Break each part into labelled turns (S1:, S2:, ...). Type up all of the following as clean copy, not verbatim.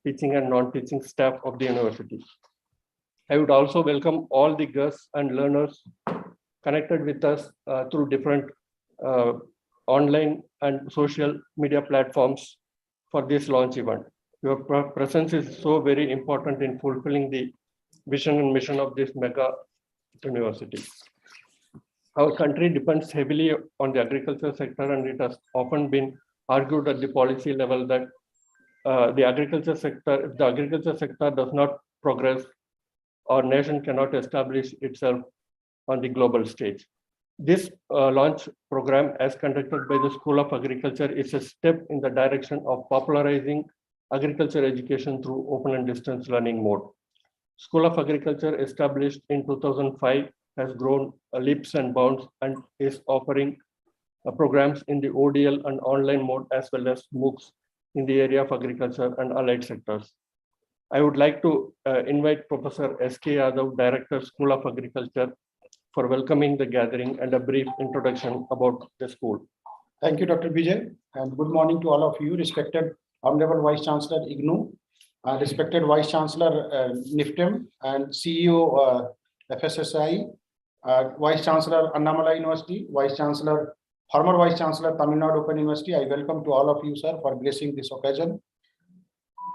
S1: teaching and non-teaching staff of the university. I would also welcome all the guests and learners connected with us through different online and social media platforms for this launch event. Your presence is so very important in fulfilling the vision and mission of this mega university. Our country depends heavily on the agriculture sector, and it has often been argued at the policy level that if the agriculture sector does not progress, our nation cannot establish itself on the global stage. This launch program, as conducted by the School of Agriculture, is a step in the direction of popularizing agriculture education through open and distance learning mode. School of Agriculture, established in 2005, has grown leaps and bounds and is offering programs in the ODL and online mode, as well as MOOCs in the area of agriculture and allied sectors. I would like to invite Professor S.K. Yadav, Director, School of Agriculture, for welcoming the gathering and a brief introduction about the school.
S2: Thank you, Dr. Vijay, and good morning to all of you, respected Honorable Vice Chancellor IGNOU, respected Vice Chancellor NIFTEM, and CEO FSSI, Vice Chancellor Annamalai University, former Vice Chancellor Tamil Nadu Open University. I welcome to all of you, sir, for gracing this occasion.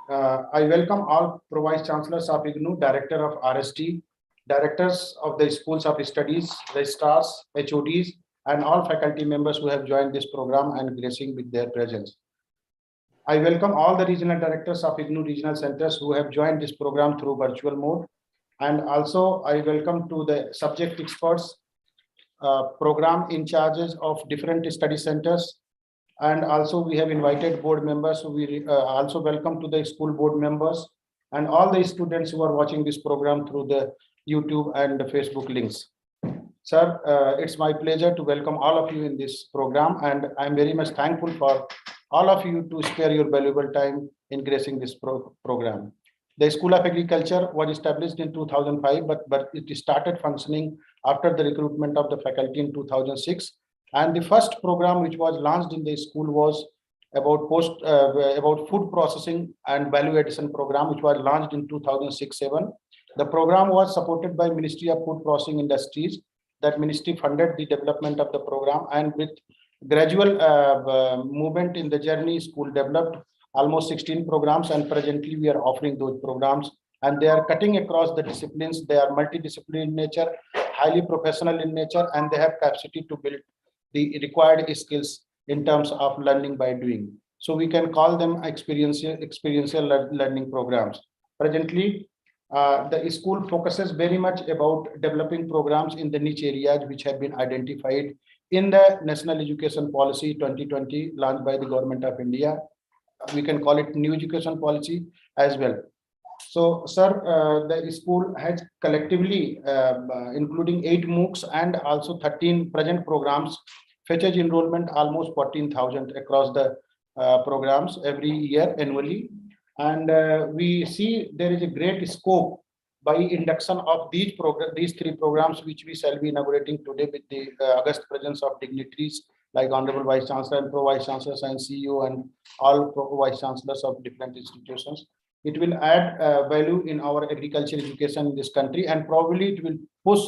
S2: I welcome all Pro-Vice Chancellors of IGNOU, Director of RST, Directors of the Schools of Studies, Registrars, HODs, and all faculty members who have joined this program and gracing with their presence. I welcome all the regional directors of IGNOU regional centers who have joined this program through virtual mode. And also I welcome to the subject experts, program in charges of different study centers. And also we have invited board members. So we also welcome to the school board members and all the students who are watching this program through the YouTube and the Facebook links. Sir, it's my pleasure to welcome all of you in this program, and I'm very much thankful for all of you to spare your valuable time in gracing this program. The School of Agriculture was established in 2005, but it started functioning after the recruitment of the faculty in 2006. And the first program which was launched in the school was about food processing and value addition program, which was launched in 2006-07. The program was supported by Ministry of Food Processing Industries. That ministry funded the development of the program, and with gradual movement in the journey, school developed almost 16 programs, and presently we are offering those programs, and they are cutting across the disciplines. They are multidisciplinary in nature, highly professional in nature, and they have capacity to build the required skills in terms of learning by doing. So we can call them experiential learning programs. Presently, the school focuses very much about developing programs in the niche areas which have been identified in the National Education Policy 2020 launched by the Government of India. We can call it New Education Policy as well. So, sir, the school has collectively, including 8 MOOCs and also 13 present programs, fetches enrollment almost 14,000 across the programs every year annually. And we see there is a great scope by induction of these 3 programs, which we shall be inaugurating today with the august presence of dignitaries like Honorable Vice Chancellor and Pro-Vice Chancellors and CEO and all Pro-Vice Chancellors of different institutions. It will add value in our agriculture education in this country, and probably it will push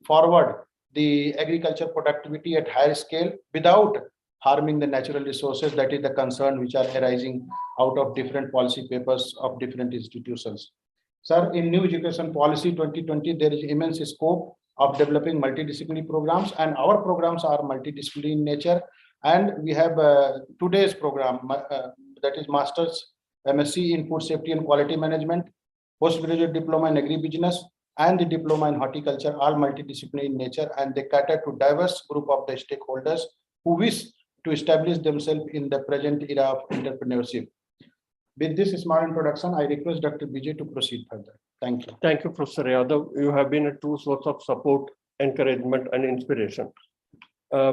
S2: forward the agriculture productivity at higher scale without harming the natural resources. That is the concern which are arising out of different policy papers of different institutions. Sir, in New Education Policy 2020, there is immense scope of developing multidisciplinary programs, and our programs are multidisciplinary in nature. And we have today's program, that is Master's MSc in Food Safety and Quality Management, Postgraduate Diploma in Agri-Business, and the Diploma in Horticulture, all multidisciplinary in nature, and they cater to diverse group of the stakeholders who wish to establish themselves in the present era of entrepreneurship. With this small introduction, I request Dr. Vijay to proceed further. Thank you.
S1: Thank you, Professor Yadav. You have been a true source of support, encouragement, and inspiration.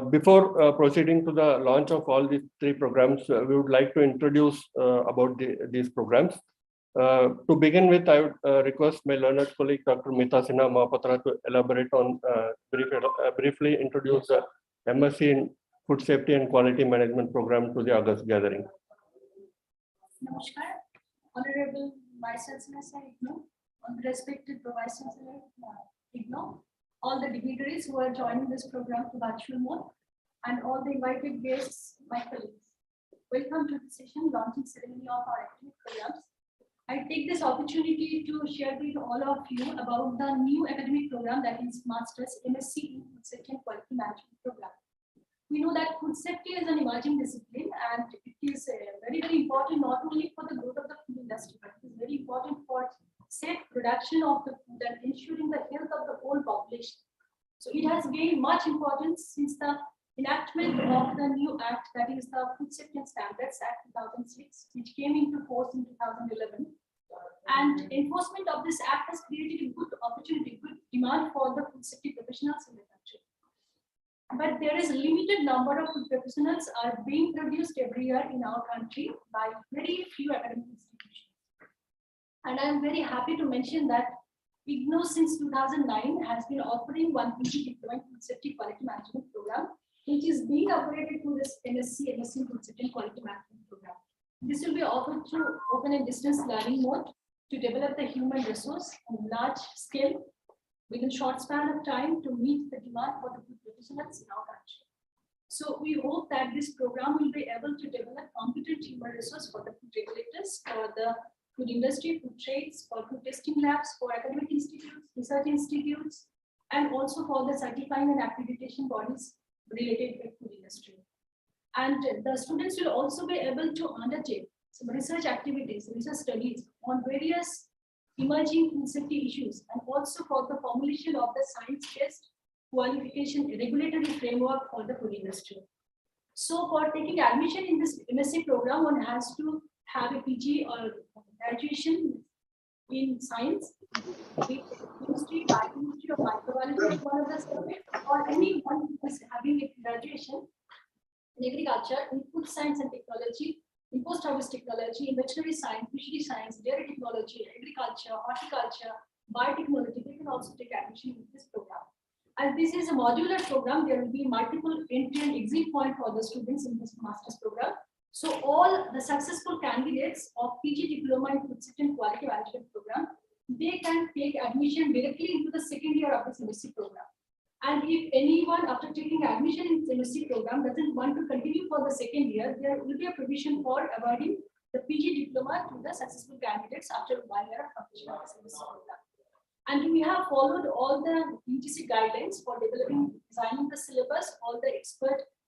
S1: Before proceeding to the launch of all these 3 programs, we would like to introduce about these programs. To begin with, I would request my learned colleague, Dr. Mita Sinha Mahapatra, to elaborate on, briefly introduce the MSc in Food Safety and Quality Management program to the August gathering.
S3: Namaskar. Honorable Vice Chancellor Sir IGNOU, respected Vice Chancellor IGNOU, all the dignitaries who are joining this program to virtual mode, and all the invited guests, my colleagues. Welcome to the session launching ceremony of our academic programs. I take this opportunity to share with all of you about the new academic program, that is Masters MSc in Food Safety and Quality Management program. We know that food safety is an emerging discipline, and it is very, very important not only for the growth of the food industry, but it is very important for safe production of the food and ensuring the health of the whole population. So it has gained much importance since the enactment of the new act, that is the Food Safety and Standards Act 2006, which came into force in 2011. And enforcement of this act has created a good opportunity, good demand for the food safety professionals in the country. But there is a limited number of food professionals are being produced every year in our country by very few academic institutions. And I am very happy to mention that IGNOU since 2009 has been offering one PG Diploma in Food Safety Quality Management program, which is being upgraded to this MSc in Food Safety and Quality Management program. This will be offered through open and distance learning mode to develop the human resource on large scale within short span of time to meet the demand for the food professionals in our country. So we hope that this program will be able to develop competent human resource for the food regulators, for the food industry, food trades, for food testing labs, for academic institutes, research institutes, and also for the certifying and accreditation bodies related with food industry. And the students will also be able to undertake some research activities, research studies on various emerging food safety issues, and also for the formulation of the science-based qualification regulatory framework for the food industry. So for taking admission in this MSc program, one has to have a PG or graduation in science, chemistry, biochemistry, or microbiology, one of the subjects, or anyone who is having a graduation in agriculture, in food science and technology, in post-harvest technology, in veterinary science, fishery science, dairy technology, agriculture, horticulture, biotechnology. They can also take admission in this program. As this is a modular program, there will be multiple entry and exit point for the students in this master's program. So all the successful candidates of PG Diploma in Food Safety and Quality Management program, they can take admission directly into the second year of this MSc program. And if anyone after taking admission in the MSc program doesn't want to continue for the second year, there will be a provision for awarding the PG Diploma to the successful candidates after 1 year of completion of this MSc program. And we have followed all the UGC guidelines for designing the syllabus. All the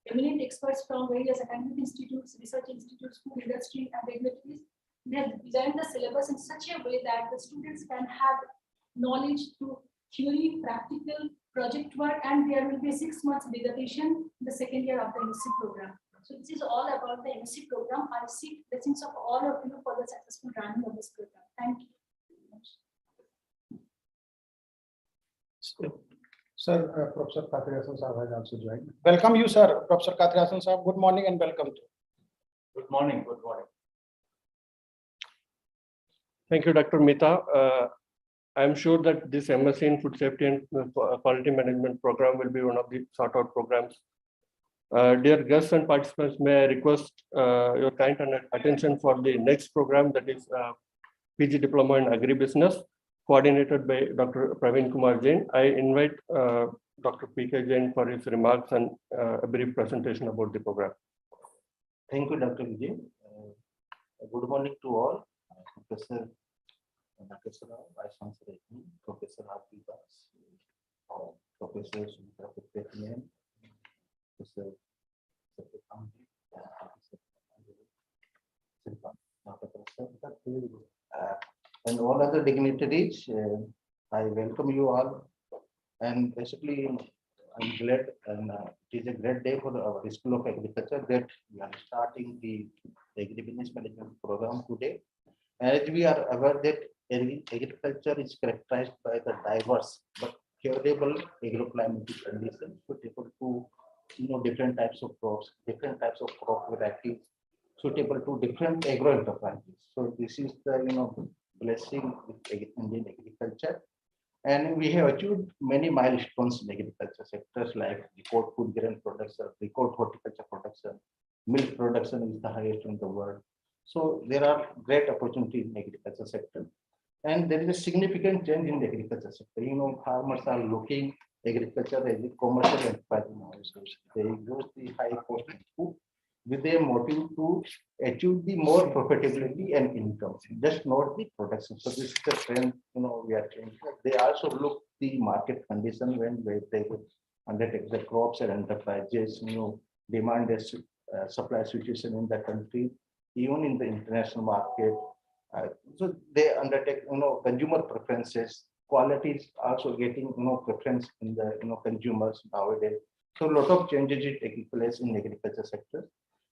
S3: eminent experts from various academic institutes, research institutes, food industry, and regulatories, they have designed the syllabus in such a way that the students can have knowledge through theory, practical, project work, and there will be 6 months dedication in the second year of the MSc program. So this is all about the MSc program. I seek blessings of all of you for the successful running of this program. Thank you.
S2: Sir, Professor Kathirasan Sahab has also joined. Welcome you, sir. Professor Kathirasan Sahab, good morning and welcome.
S4: Good morning. Good morning.
S1: Thank you, Dr. Mita. I am sure that this MSc in Food Safety and Quality Management program will be one of the sought out programs. Dear guests and participants, may I request your kind attention for the next program, that is PG Diploma in Agri-Business, coordinated by Dr. Praveen Kumar Jain. I invite Dr. P.K. Jain for his remarks and a brief presentation about the program.
S4: Thank you, Dr. Vijay. Good morning to all. Professor Vice Chancellor, Professor Harpi Das, Professor Sumitra Putpetian, Professor and all other dignitaries. I welcome you all, and basically I'm glad, and it is a great day for our School of Agriculture that we are starting the Agri-Business Management program today. As we are aware that agriculture is characterized by the diverse but curable agroclimatic conditions suitable to different types of crops, different types of crop varieties suitable to different agro enterprises. So this is the blessing with Indian agriculture, and we have achieved many milestones in agriculture sectors like record food grain production, record horticulture production, milk production is the highest in the world. So there are great opportunities in agriculture sector. And there is a significant change in the agriculture sector. Farmers are looking agriculture as a commercial enterprise nowadays. They use the high cost input with a motive to achieve the more profitability and income, just not the production. So this is the trend, we are changing. They also look the market condition when they undertake the crops and enterprises, demand is supply situation in the country, even in the international market. So they undertake, consumer preferences, quality is also getting, preference in the, consumers nowadays. So a lot of changes is taking place in agriculture sector.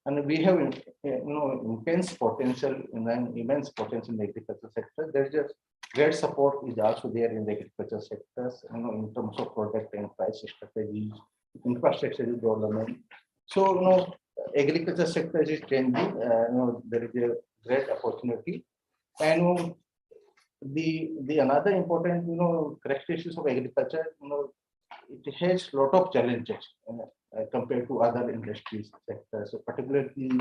S4: And we have, immense potential immense potential in the agriculture sector. There's just great support is also there in the agriculture sectors, in terms of product and price strategies, infrastructure development. So, agriculture sector is changing. There is a great opportunity. And the another important, characteristics of agriculture, it has a lot of challenges compared to other industries sectors, so particularly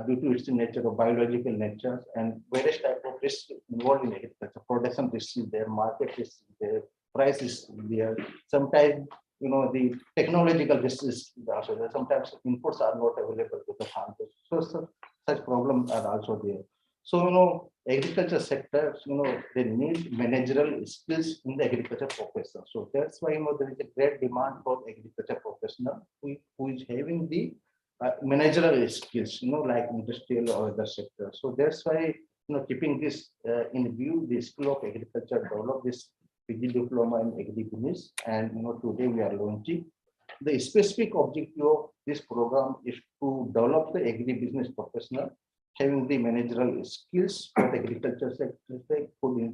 S4: due to its nature of biological nature and various type of risks involved in agriculture. Production risk is there, market risk is there, price is there. Sometimes, the technological risk is also there. Sometimes inputs are not available to the farmers. So such problems are also there. So, agriculture sector, they need managerial skills in the agriculture profession. So that's why, there is a great demand for agriculture professional who is having the managerial skills, like industrial or other sector. So that's why, keeping this in view, the skill of agriculture develop this PG Diploma in Agri-Business. And, today we are launching. The specific objective of this program is to develop the agri-business professional having the managerial skills for the agriculture sector, food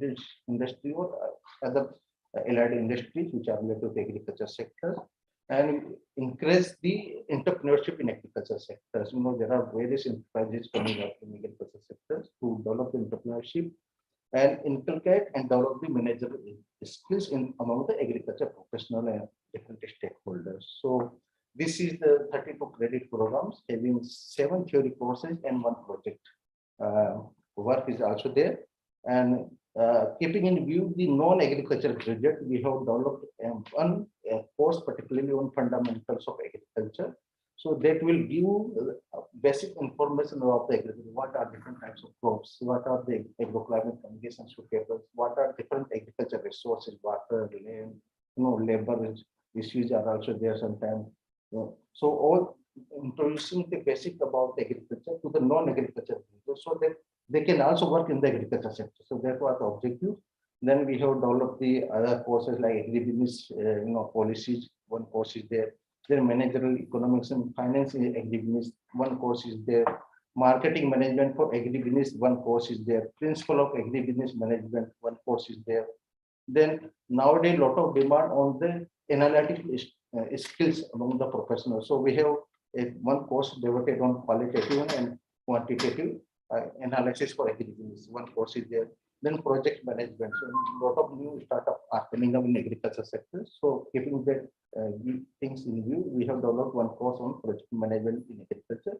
S4: industry, or other allied industries which are related to the agriculture sector, and increase the entrepreneurship in agriculture sectors. There are various enterprises coming up in agriculture sectors to develop the entrepreneurship and inculcate and develop the managerial skills among the agriculture professional and different stakeholders. So this is the 32 credit programs having 7 theory courses and 1 project work is also there. And keeping in view the non-agricultural graduate, we have developed one course particularly on fundamentals of agriculture. So that will give basic information about the agriculture. What are different types of crops? What are the agroclimate conditions suitable? What are different agriculture resources, water, land, labor issues are also there sometimes. So all introducing the basic about the agriculture to the non-agriculture people so that they can also work in the agriculture sector. So that was the objective. Then we have developed the other courses like agribusiness, policies. One course is there. Then managerial economics and finance in agribusiness. One course is there. Marketing management for agribusiness. One course is there. Principle of agribusiness management. One course is there. Then nowadays, lot of demand on the analytic skills among the professionals. So we have one course devoted on qualitative and quantitative analysis for agribusiness. One course is there. Then project management. So a lot of new startups are coming up in agriculture sector. So keeping that things in view, we have developed one course on project management in agriculture.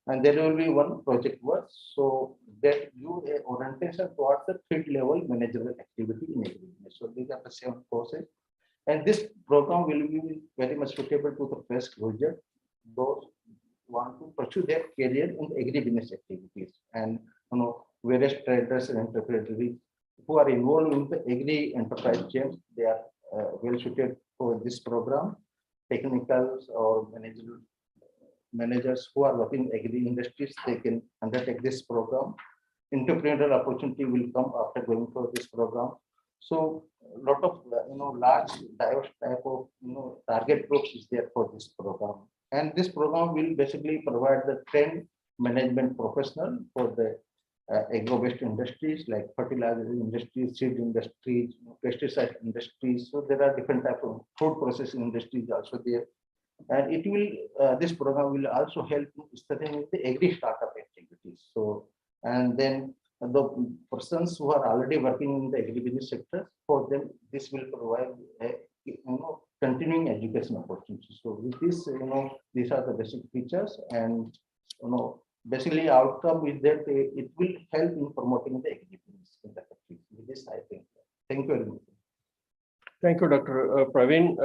S4: And there will be one project work. So that you orientation towards the field level managerial activity in agribusiness. So these are the 7 courses. And this program will be very much suitable to the fresh graduate, those want to pursue their career in the agribusiness activities. And various traders and entrepreneurs who are involved in the agri enterprise chains, they are well suited for this program. Technicals or managers who are working in agri industries, they can undertake this program. Entrepreneurial opportunity will come after going for this program. So a lot of large diverse type of target groups is there for this program. And this program will basically provide the trained management professional for the agro-based industries like fertilizer industries, seed industries, pesticide industries. So there are different types of food processing industries also there. And it will this program will also help strengthening the agri startup activities. So and then the persons who are already working in the agribusiness sector, for them this will provide continuing education opportunities. So with this, these are the basic features, and basically outcome is that it will help in promoting the agribusiness in the country. This I think. Thank you very much.
S1: Thank you, Dr. Praveen.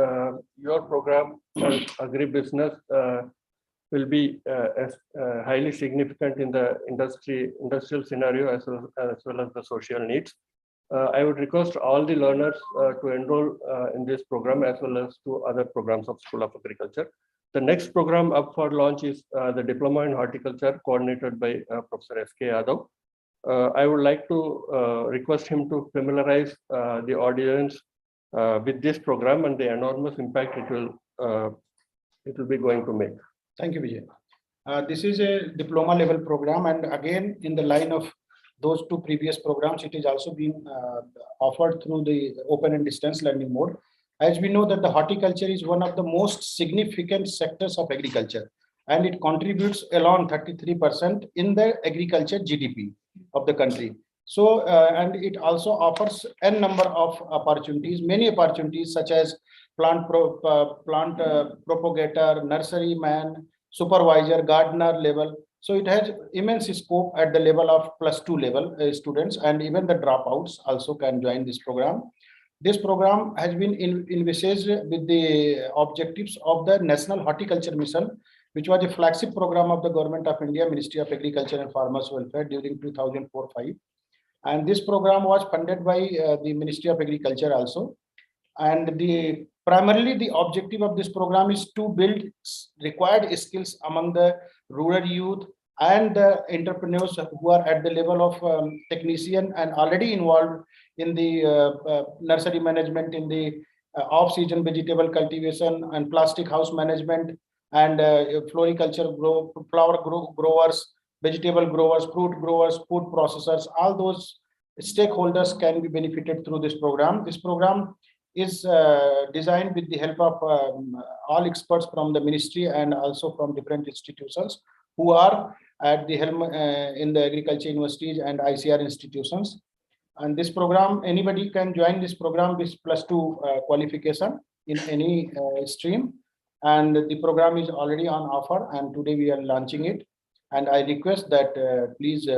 S1: Your program on agribusiness will be highly significant in the industrial scenario as well as the social needs. I would request all the learners to enroll in this program as well as to other programs of School of Agriculture. The next program up for launch is the Diploma in Horticulture, coordinated by Professor S.K. Yadav. I would like to request him to familiarize the audience with this program and the enormous impact it will be going to make.
S2: Thank you, Vijay. This is a diploma level program, and again, in the line of those two previous programs, it is also being offered through the open and distance learning mode. As we know that the horticulture is one of the most significant sectors of agriculture, and it contributes along 33% in the agriculture GDP of the country. So, and it also offers a number of opportunities, many opportunities such as plant propagator, nursery man, supervisor, gardener level. So it has immense scope at the level of +2 level students, and even the dropouts also can join this program. This program has been envisaged with the objectives of the National Horticulture Mission, which was a flagship program of the Government of India, Ministry of Agriculture and Farmers Welfare during 2004-05. And this program was funded by the Ministry of Agriculture also. And primarily the objective of this program is to build required skills among the rural youth and the entrepreneurs who are at the level of technician and already involved in the nursery management, in the off-season vegetable cultivation and plastic house management, and floriculture, flower growers, vegetable growers, fruit growers, food processors. All those stakeholders can be benefited through this program. This program is designed with the help of all experts from the ministry and also from different institutions who are at the helm in the agriculture universities and ICR institutions. And this program, anybody can join this program with +2 qualification in any stream. And the program is already on offer, and today we are launching it. And I request that please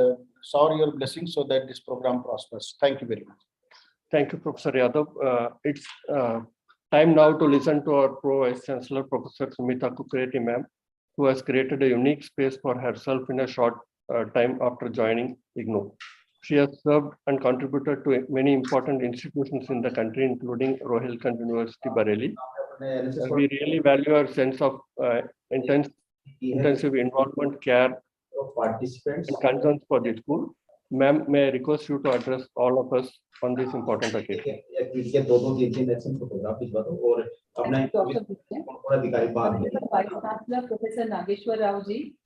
S2: shower your blessings so that this program prospers. Thank you very much.
S1: Thank you, Professor Yadav. It's time now to listen to our Pro Vice Chancellor, Professor Sumita Kukreti ma'am, who has created a unique space for herself in a short time after joining IGNOU. She has served and contributed to many important institutions in the country, including Rohilkhand University, Bareilly. We really value her sense of intensive involvement, care, and concerns for the school. Ma'am, may I request you to address all of us on this important occasion?
S5: Vice Chancellor Professor Nageshwar Rao ji,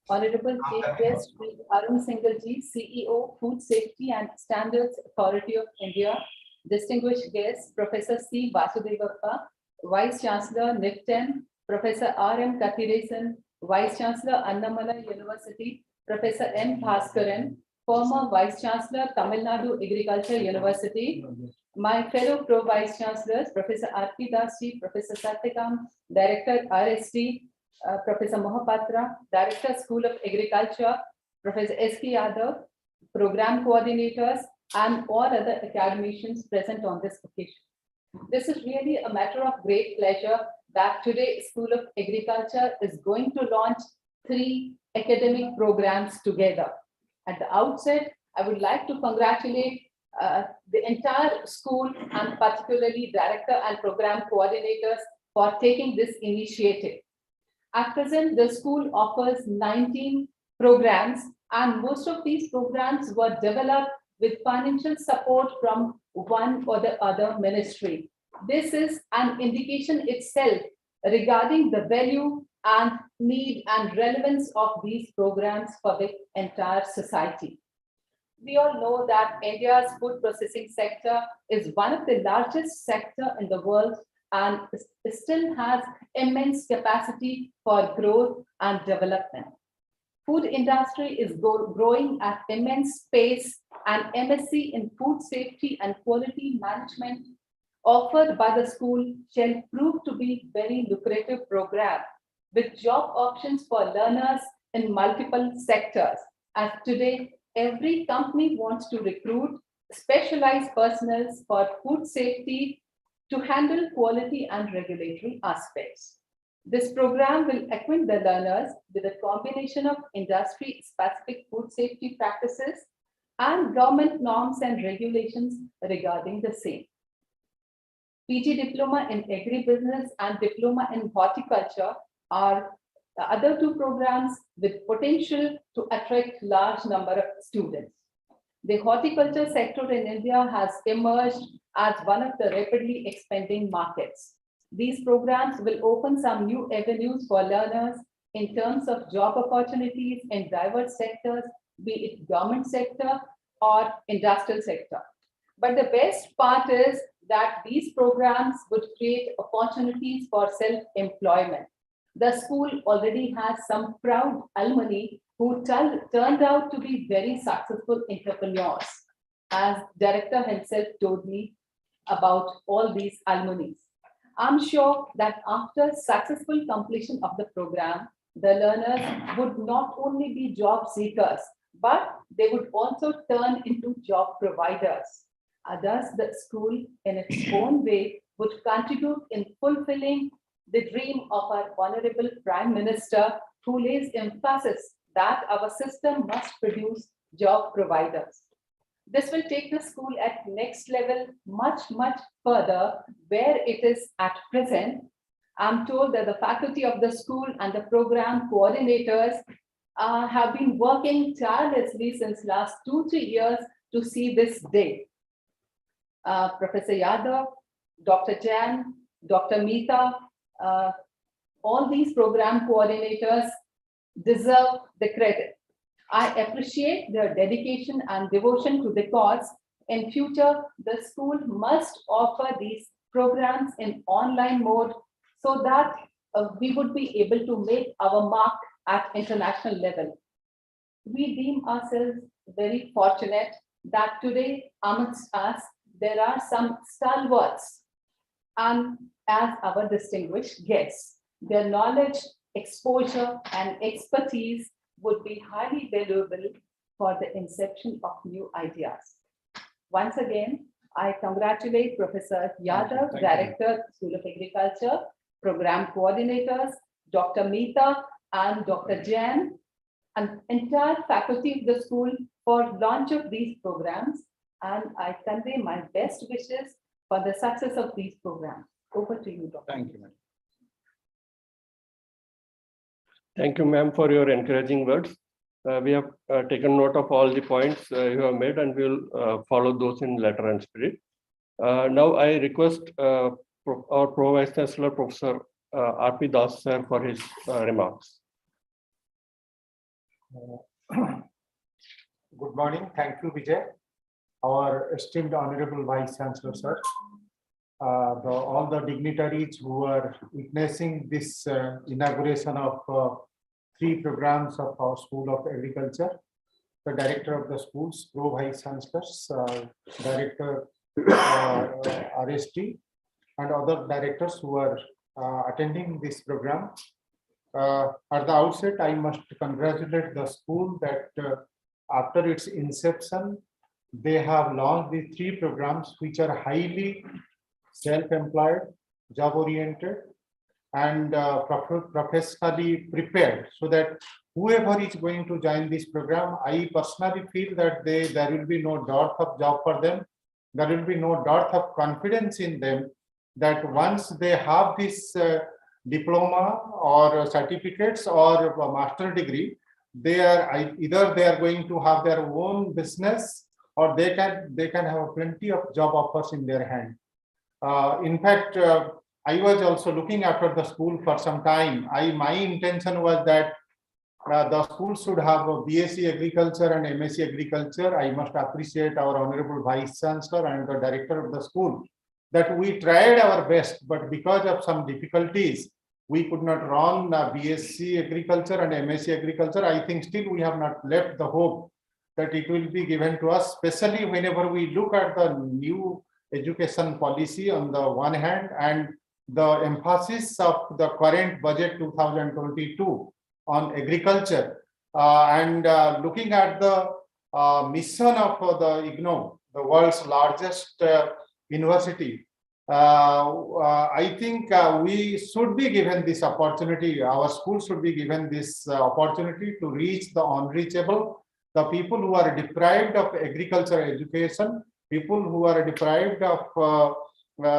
S5: Honorable Chief Guest Arun Singhal ji, CEO, Food Safety and Standards Authority of India, distinguished guests Professor C. Vasudevappa, Vice Chancellor NIFTEN, Professor R.M. Kathiresan, Vice Chancellor Annamala University, Professor M. Bhaskaran, former Vice Chancellor Tamil Nadu Agriculture University, my fellow Pro Vice Chancellors, Professor R.P. Das ji, Professor Satyakam, Director RST, Professor Mohapatra, Director School of Agriculture, Professor S.K. Yadav, Program Coordinators, and all other academicians present on this occasion. This is really a matter of great pleasure that today School of Agriculture is going to launch 3 academic programs together. At the outset, I would like to congratulate the entire school and particularly director and program coordinators for taking this initiative. At present, the school offers 19 programs, and most of these programs were developed with financial support from one or the other ministry. This is an indication itself regarding the value and need and relevance of these programs for the entire society. We all know that India's food processing sector is one of the largest sector in the world and still has immense capacity for growth and development. Food industry is growing at immense pace, and MSc in Food Safety and Quality Management offered by the school shall prove to be very lucrative program with job options for learners in multiple sectors, as today every company wants to recruit specialized personnel for food safety to handle quality and regulatory aspects. This program will equip the learners with a combination of industry-specific food safety practices and government norms and regulations regarding the same. PG Diploma in Agri-Business and Diploma in Horticulture are the other two programs with potential to attract large number of students. The horticulture sector in India has emerged as one of the rapidly expanding markets. These programs will open some new avenues for learners in terms of job opportunities in diverse sectors, be it government sector or industrial sector. But the best part is that these programs would create opportunities for self-employment. The school already has some proud alumni who turned out to be very successful entrepreneurs, as director himself told me about all these alumni. I'm sure that after successful completion of the program, the learners would not only be job seekers, but they would also turn into job providers. Thus, the school in its own way would contribute in fulfilling the dream of our Honorable Prime Minister, who lays emphasis that our system must produce job providers. This will take the school at next level much further where it is at present. I'm told that the faculty of the school and the program coordinators have been working tirelessly since last 2-3 years to see this day. Professor Yadav, Dr. Jan, Dr. Meeta, all these program coordinators deserve the credit. I appreciate their dedication and devotion to the cause. In future, the school must offer these programs in online mode so that we would be able to make our mark at international level. We deem ourselves very fortunate that today amongst us, there are some stalwarts and as our distinguished guests. Their knowledge, exposure, and expertise would be highly valuable for the inception of new ideas. Once again, I congratulate Professor Yadav, Director, School of Agriculture, Program Coordinators, Dr. Meeta and Dr. Jain, and entire faculty of the school for launch of these programs. And I convey my best wishes for the success of these programs. Over to you, Dr.
S2: Thank you, madam.
S1: Thank you, ma'am, for your encouraging words. We have taken note of all the points you have made, and we will follow those in letter and spirit. Now I request our Pro Vice Chancellor, Professor R.P. Das, sir, for his remarks.
S6: Good morning. Thank you, Vijay. Our esteemed Honorable Vice Chancellor, sir. All the dignitaries who are witnessing this inauguration of 3 programs of our School of Agriculture, the Director of the schools, Pro Vice Chancellors, Director RST, and other directors who are attending this program. At the outset, I must congratulate the school that after its inception, they have launched the 3 programs which are highly self-employed, job-oriented, and professionally prepared, so that whoever is going to join this program, I personally feel that there will be no dearth of job for them. There will be no dearth of confidence in them that once they have this diploma or certificates or a master degree, either they are going to have their own business or they can have plenty of job offers in their hand. In fact, I was also looking after the school for some time. My intention was that the school should have a BSc Agriculture and MSc Agriculture. I must appreciate our Honorable Vice Chancellor and the Director of the school that we tried our best, but because of some difficulties, we could not run BSc Agriculture and MSc Agriculture. I think still we have not left the hope that it will be given to us, especially whenever we look at the new education policy on the one hand and the emphasis of the current budget 2022 on agriculture. and looking at the mission of the IGNOU, the world's largest university, I think we should be given this opportunity, our school should be given this opportunity to reach the unreachable, the people who are deprived of agriculture education, people who are deprived of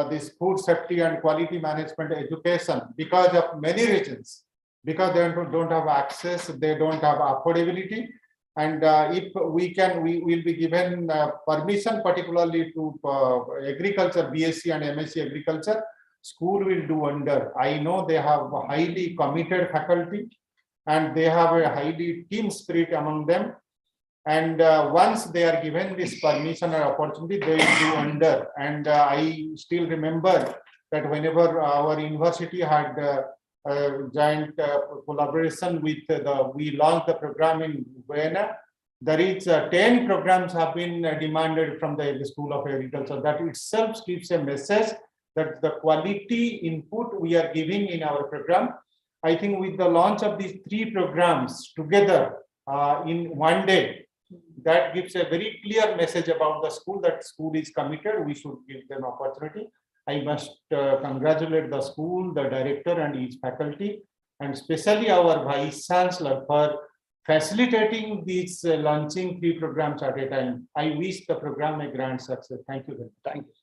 S6: this food safety and quality management education because of many reasons, because they don't have access, they don't have affordability. And if we will be given permission, particularly to agriculture, BSc and MSc agriculture, school will do wonder. I know they have a highly committed faculty and they have a highly team spirit among them. And once they are given this permission or opportunity, they will do wonder. And I still remember that whenever our university had joint collaboration with we launched the program in Borne. There is 10 programs have been demanded from the School of Agriculture. That itself gives a message that the quality input we are giving in our program. I think with the launch of these 3 programs together in one day, that gives a very clear message about the school, that school is committed. We should give them opportunity. I must congratulate the school, the director and each faculty, and especially our Vice Chancellor for facilitating these launching 3 programs at a time. I wish the program a grand success. Thank you.
S2: Thank you.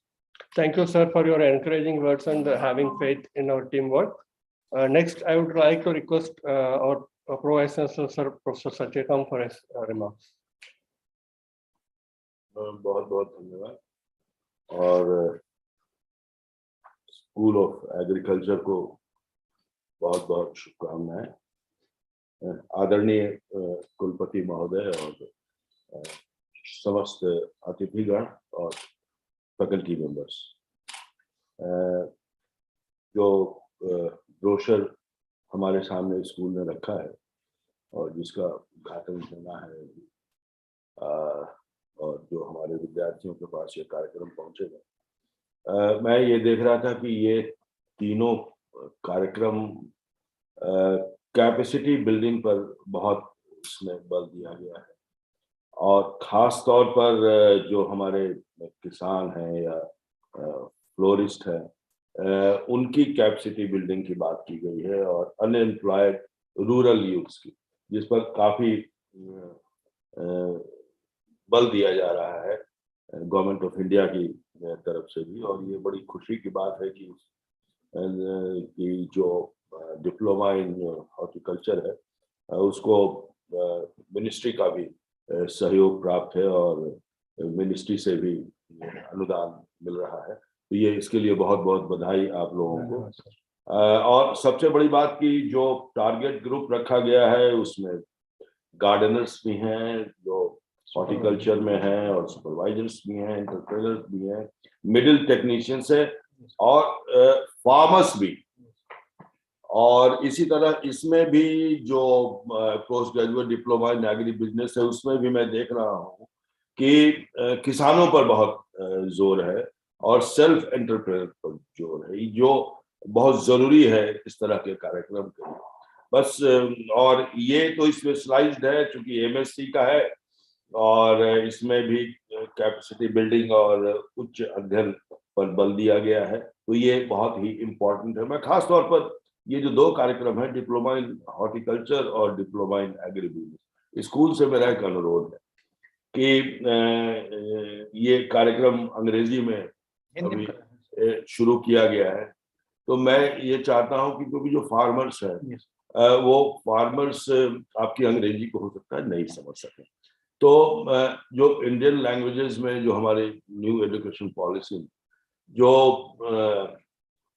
S1: Thank you, sir, for your encouraging words and having faith in our teamwork. Next, I would like to request our Pro-Vice Chancellor, Sir Professor Satyakam, for his remarks.
S7: बहुत बहुत धन्यवाद और school of agriculture को बहुत बहुत शुभकामनाएं। आदरणीय कुलपति महोदय और समस्त अतिथिगण और फैकल्टी मेंबर्स, जो ब्रोशर हमारे सामने स्कूल ने रखा है और जिसका उद्घाटन होना है और जो हमारे विद्यार्थियों के पास ये कार्यक्रम पहुंचेगा, मैं ये देख रहा था कि ये तीनों कार्यक्रम कैपेसिटी बिल्डिंग पर बहुत इसमें बल दिया गया है और खास तौर पर जो हमारे किसान हैं या फ्लोरिस्ट हैं, उनकी कैपेसिटी बिल्डिंग की बात की गई है और अनएम्प्लॉयड रूरल यूथ्स की, जिस पर काफ़ी बल दिया जा रहा है गवर्नमेंट ऑफ इंडिया की तरफ से भी। और ये बड़ी खुशी की बात है कि जो डिप्लोमा इन हॉर्टिकल्चर है उसको मिनिस्ट्री का भी सहयोग प्राप्त है और मिनिस्ट्री से भी अनुदान मिल रहा है। तो ये इसके लिए बहुत बहुत बधाई आप लोगों को। और सबसे बड़ी बात की जो टारगेट ग्रुप रखा गया है उसमें गार्डनर्स भी हैं, जो हॉर्टिकल्चर में हैं, और सुपरवाइजर्स भी हैं, एंटरप्रेन्योर्स भी हैं, मिडिल टेक्नीशियंस है और फार्मर्स भी। और इसी तरह इसमें भी जो post graduate diploma in agri business है उसमें भी मैं देख रहा हूँ कि किसानों पर बहुत जोर है और सेल्फ एंटरप्रेन्योर पर जोर है, जो बहुत जरूरी है इस तरह के कार्यक्रम के लिए। बस और ये तो स्पेशलाइज्ड है चूंकि एमएससी का है और इसमें भी कैपेसिटी बिल्डिंग और उच्च अध्ययन पर बल दिया गया है, तो ये बहुत ही इम्पोर्टेंट है। मैं खास तौर पर ये जो 2 कार्यक्रम है, डिप्लोमा इन हॉर्टिकल्चर और diploma in agri business, school से मेरा एक अनुरोध है कि ये कार्यक्रम अंग्रेजी में अभी शुरू किया गया है, तो मैं ये चाहता हूँ कि क्योंकि जो फार्मर्स हैं वो फार्मर्स आपकी अंग्रेजी को हो सकता है नहीं समझ सके, तो जो इंडियन लैंग्वेजेस में जो हमारे न्यू एजुकेशन पॉलिसी जो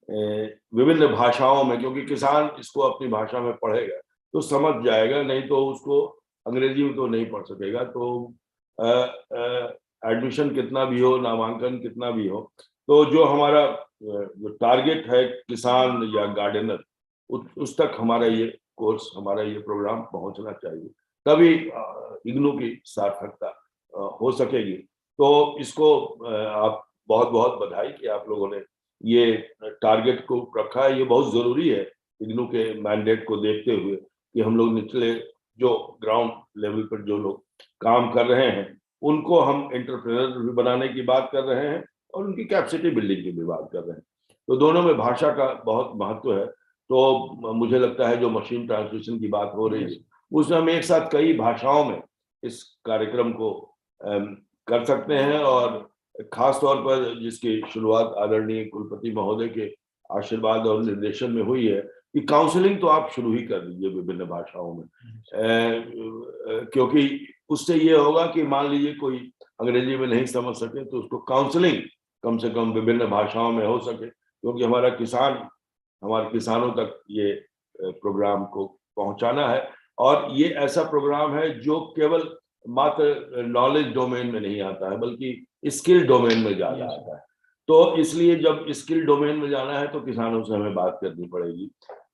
S7: विभिन्न भाषाओं में, क्योंकि किसान इसको अपनी भाषा में पढ़ेगा तो समझ जाएगा, नहीं तो उसको अंग्रेजी में तो नहीं पढ़ सकेगा। तो एडमिशन कितना भी हो, नामांकन कितना भी हो, तो जो हमारा जो टारगेट है किसान या गार्डनर, उस तक हमारा ये कोर्स, हमारा ये प्रोग्राम पहुंचना चाहिए, तभी इग्नू की सार्थकता हो सकेगी। तो इसको आप बहुत बहुत बधाई कि आप लोगों ने ये टारगेट को रखा है। ये बहुत जरूरी है इग्नू के मैंडेट को देखते हुए कि हम लोग निचले जो ग्राउंड लेवल पर जो लोग काम कर रहे हैं उनको हम एंटरप्रेन्योर भी बनाने की बात कर रहे हैं और उनकी कैपेसिटी बिल्डिंग की भी बात कर रहे हैं। तो दोनों में भाषा का बहुत महत्व है। तो मुझे लगता है जो मशीन ट्रांसलेशन की बात हो रही है उसमें हम एक साथ कई भाषाओं में इस कार्यक्रम को कर सकते हैं और खास तौर पर जिसकी शुरुआत आदरणीय कुलपति महोदय के आशीर्वाद और निर्देशन में हुई है कि काउंसलिंग तो आप शुरू ही कर दीजिए विभिन्न भाषाओं में, क्योंकि उससे ये होगा कि मान लीजिए कोई अंग्रेजी में नहीं समझ सके तो उसको काउंसलिंग कम से कम विभिन्न भाषाओं में हो सके, क्योंकि हमारे किसानों तक ये प्रोग्राम को पहुंचाना है। और ये ऐसा प्रोग्राम है जो केवल मात्र नॉलेज डोमेन में नहीं आता है बल्कि स्किल डोमेन में ज्यादा आता है। तो इसलिए जब स्किल डोमेन में जाना है तो किसानों से हमें बात करनी पड़ेगी,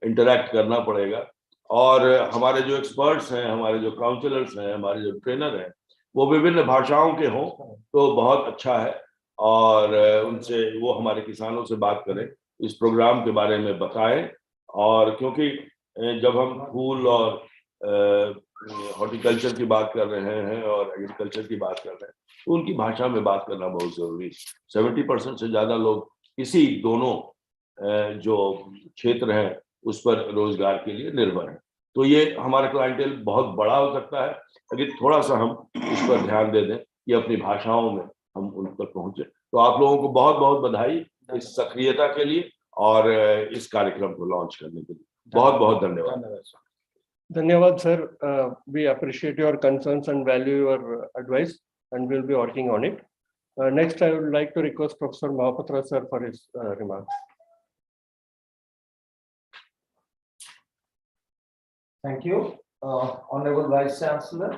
S7: इंटरैक्ट करना पड़ेगा और हमारे जो एक्सपर्ट्स हैं, हमारे जो काउंसलर्स हैं, हमारे जो ट्रेनर हैं वो विभिन्न भाषाओं के हों तो बहुत अच्छा है और उनसे वो हमारे किसानों से बात करें, इस प्रोग्राम के बारे में बताएं। और क्योंकि जब हम फूल और हॉर्टिकल्चर की बात कर रहे हैं और एग्रीकल्चर की बात कर रहे हैं तो उनकी भाषा में बात करना बहुत जरूरी है। 70% से ज्यादा लोग इसी दोनों जो क्षेत्र हैं उस पर रोजगार के लिए निर्भर है। तो ये हमारा क्लाइंटेल बहुत बड़ा हो सकता है अगर थोड़ा सा हम इस पर ध्यान दे दें कि अपनी भाषाओं में हम उन पर पहुंचे। तो आप लोगों को बहुत बहुत बधाई इस सक्रियता के लिए और इस कार्यक्रम को लॉन्च करने के लिए बहुत बहुत धन्यवाद।
S1: Dhanyawad, sir. We appreciate your concerns and value your advice, and we'll be working on it. Next, I would like to request Professor Mahapatra, sir, for his remarks.
S4: Thank you, Honorable Vice Chancellor,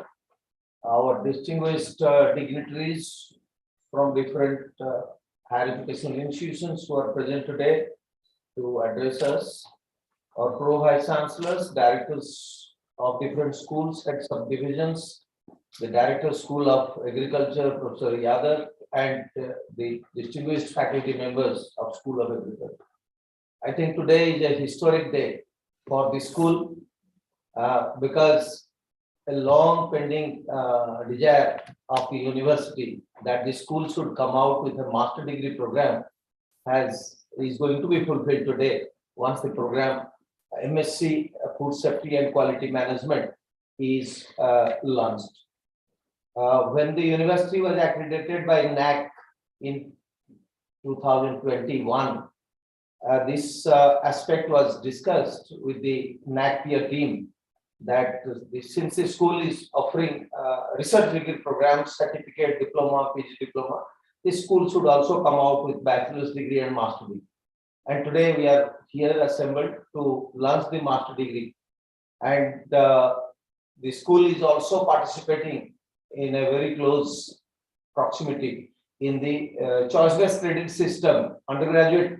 S4: our distinguished dignitaries from different higher education institutions who are present today to address us, our Pro-Vice Chancellors, directors of different schools and subdivisions, the Director School of Agriculture, Professor Yadav, and the distinguished faculty members of School of Agriculture. I think today is a historic day for the school because a long pending desire of the university that the school should come out with a master degree program is going to be fulfilled today once the program MSc Food Safety and Quality Management is launched. When the university was accredited by NAC in 2021, this aspect was discussed with the NAC peer team that since the school is offering research degree programs, certificate, diploma, PG diploma, this school should also come out with bachelor's degree and master degree. And today we are here assembled to launch the master degree. And the school is also participating in a very close proximity in the choice-based credit system undergraduate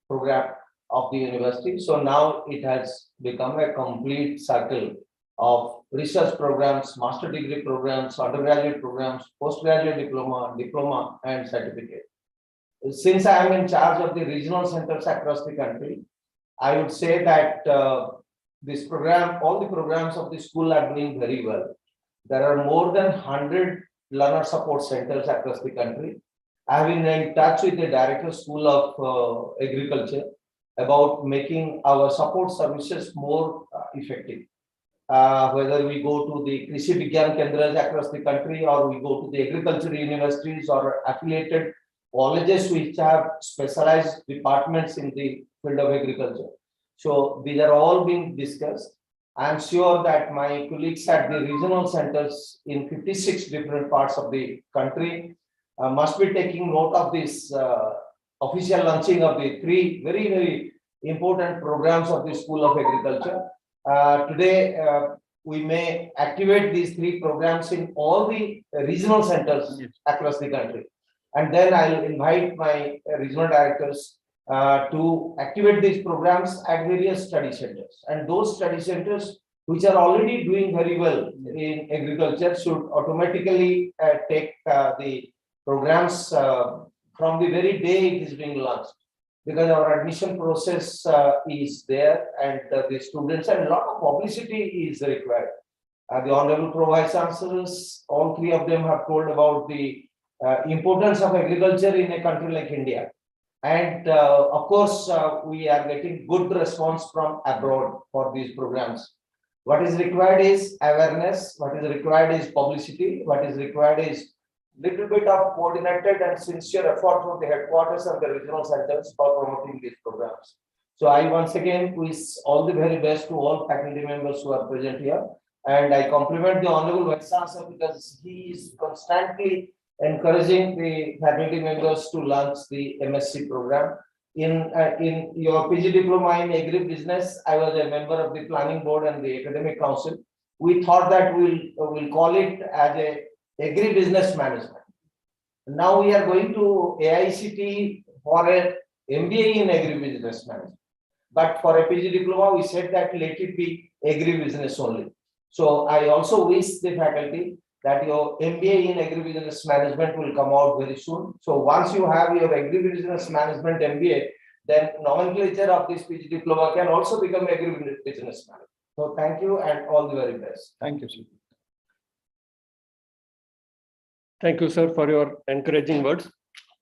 S4: program of the university. So now it has become a complete circle of research programs, master degree programs, undergraduate programs, postgraduate diploma, and certificate. Since I am in charge of the regional centers across the country, I would say that this program, all the programs of the school are doing very well. There are more than 100 learner support centers across the country. I have been in touch with the Director School of Agriculture about making our support services more effective. Whether we go to the Krishi Vigyan Kendras across the country or we go to the agriculture universities or affiliated colleges which have specialized departments in the field of agriculture. So these are all being discussed. I am sure that my colleagues at the regional centers in 56 different parts of the country must be taking note of this official launching of the three very, very important programs of the School of Agriculture. Today, we may activate these three programs in all the regional centers across the country. And then I'll invite my regional directors to activate these programs at various study centers. And those study centers which are already doing very well in agriculture should automatically take the programs from the very day it is being launched. Because our admission process is there and the students and a lot of publicity is required.
S8: The Honorable Pro Vice Chancellors, all three of them have told about the importance of agriculture in a country like India. And of course, we are getting good response from abroad for these programs. What is required is awareness, what is required is publicity, what is required is little bit of coordinated and sincere effort from the headquarters and the regional centers for promoting these programs. So I once again wish all the very best to all faculty members who are present here. And I compliment the Honorable Vice Chancellor because he is constantly encouraging the faculty members to launch the MSc program. In your PG Diploma in Agri-Business, I was a member of the planning board and the academic council. We thought that we'll call it as a Agri-Business Management. Now we are going to AICT for a MBA in Agri-Business Management. But for a PG Diploma, we said that let it be Agri-Business only. So I also wish the faculty that your MBA in Agri-Business Management will come out very soon. So once you have your Agri-Business Management MBA, then nomenclature of this PG Diploma can also become Agri-Business Management. So thank you and all the very best.
S2: Thank you, sir.
S1: Thank you, sir, for your encouraging words.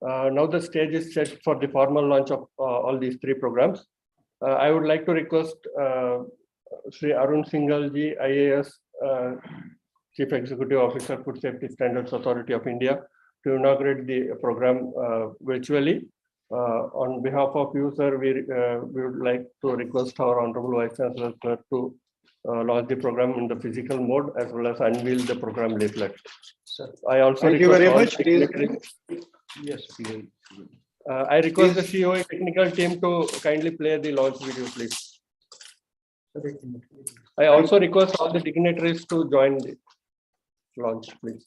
S1: Now the stage is set for the formal launch of all these three programs. I would like to request Sri Arun Singhal-ji, IAS, Chief Executive Officer, Food Safety Standards Authority of India, to inaugurate the program virtually. On behalf of you, sir, we would like to request our Honorable Vice Chancellor sir, to launch the program in the physical mode as well as unveil the program leaflet.
S2: Sir.
S1: I also
S2: Thank you very much.
S1: Yes. I request the COA technical team to kindly play the launch video, please. I also request all the dignitaries to join the launch, please.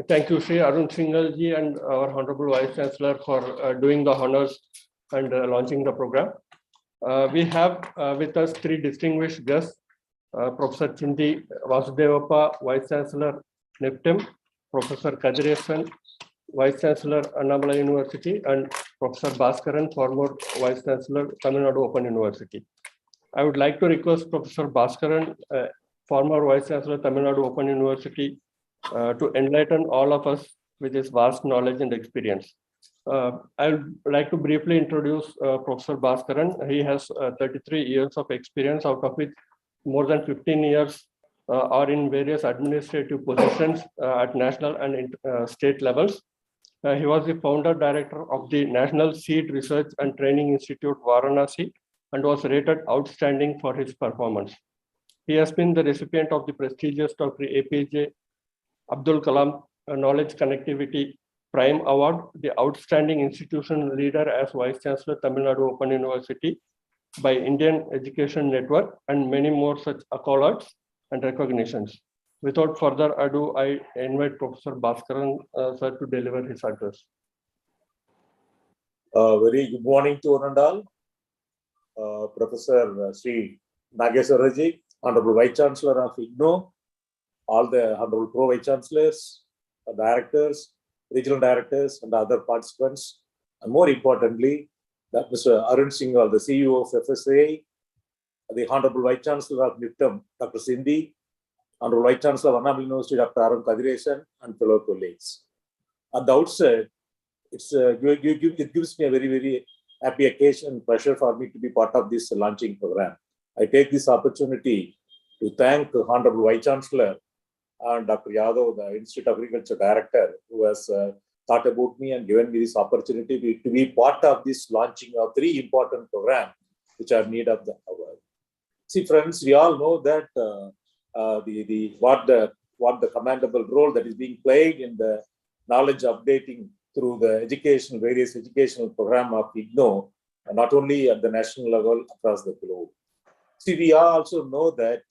S1: Thank you, Sri Arun Singhal ji and our Honorable Vice Chancellor for doing the honors and launching the program. We have with us three distinguished guests, Professor Chindi Vasudevappa, Vice Chancellor, NIPTEM, Professor Kadiresan, Vice Chancellor, Annamala University, and Professor Bhaskaran, former Vice Chancellor, Tamil Nadu Open University. I would like to request Professor Bhaskaran, former Vice Chancellor, Tamil Nadu Open University, to enlighten all of us with his vast knowledge and experience. I would like to briefly introduce Professor Bhaskaran. He has 33 years of experience, out of which more than 15 years are in various administrative positions at national and state levels. He was the founder director of the National Seed Research and Training Institute, Varanasi, and was rated outstanding for his performance. He has been the recipient of the prestigious Dr. APJ Abdul Kalam Knowledge Connectivity Prime Award, the Outstanding Institution Leader as Vice Chancellor, Tamil Nadu Open University by Indian Education Network, and many more such accolades and recognitions. Without further ado, I invite Professor Bhaskaran sir to deliver his address.
S9: Very good morning to one and all. Professor Sri Nageswaraji, Honorable Vice Chancellor of IGNOU, all the Honorable Pro Vice Chancellors, Directors, Regional Directors, and other participants, and more importantly, that Mr. Arun Singhal, the CEO of FSA, the Honorable Vice Chancellor of NIPTEM, Dr. Sindhi, Honorable Vice Chancellor of Annamala University, Dr. Arun Kadiresan, and fellow colleagues. At the outset, it gives me a very, very happy occasion and pleasure for me to be part of this launching program. I take this opportunity to thank Honorable Vice Chancellor and Dr. Yadav, the Institute of Agriculture Director, who has thought about me and given me this opportunity to be part of this launching of 3 important programs which are need of the hour. See, friends, we all know that what the commendable role that is being played in the knowledge updating through the various educational program of IGNO, not only at the national level, across the globe. See, we also know that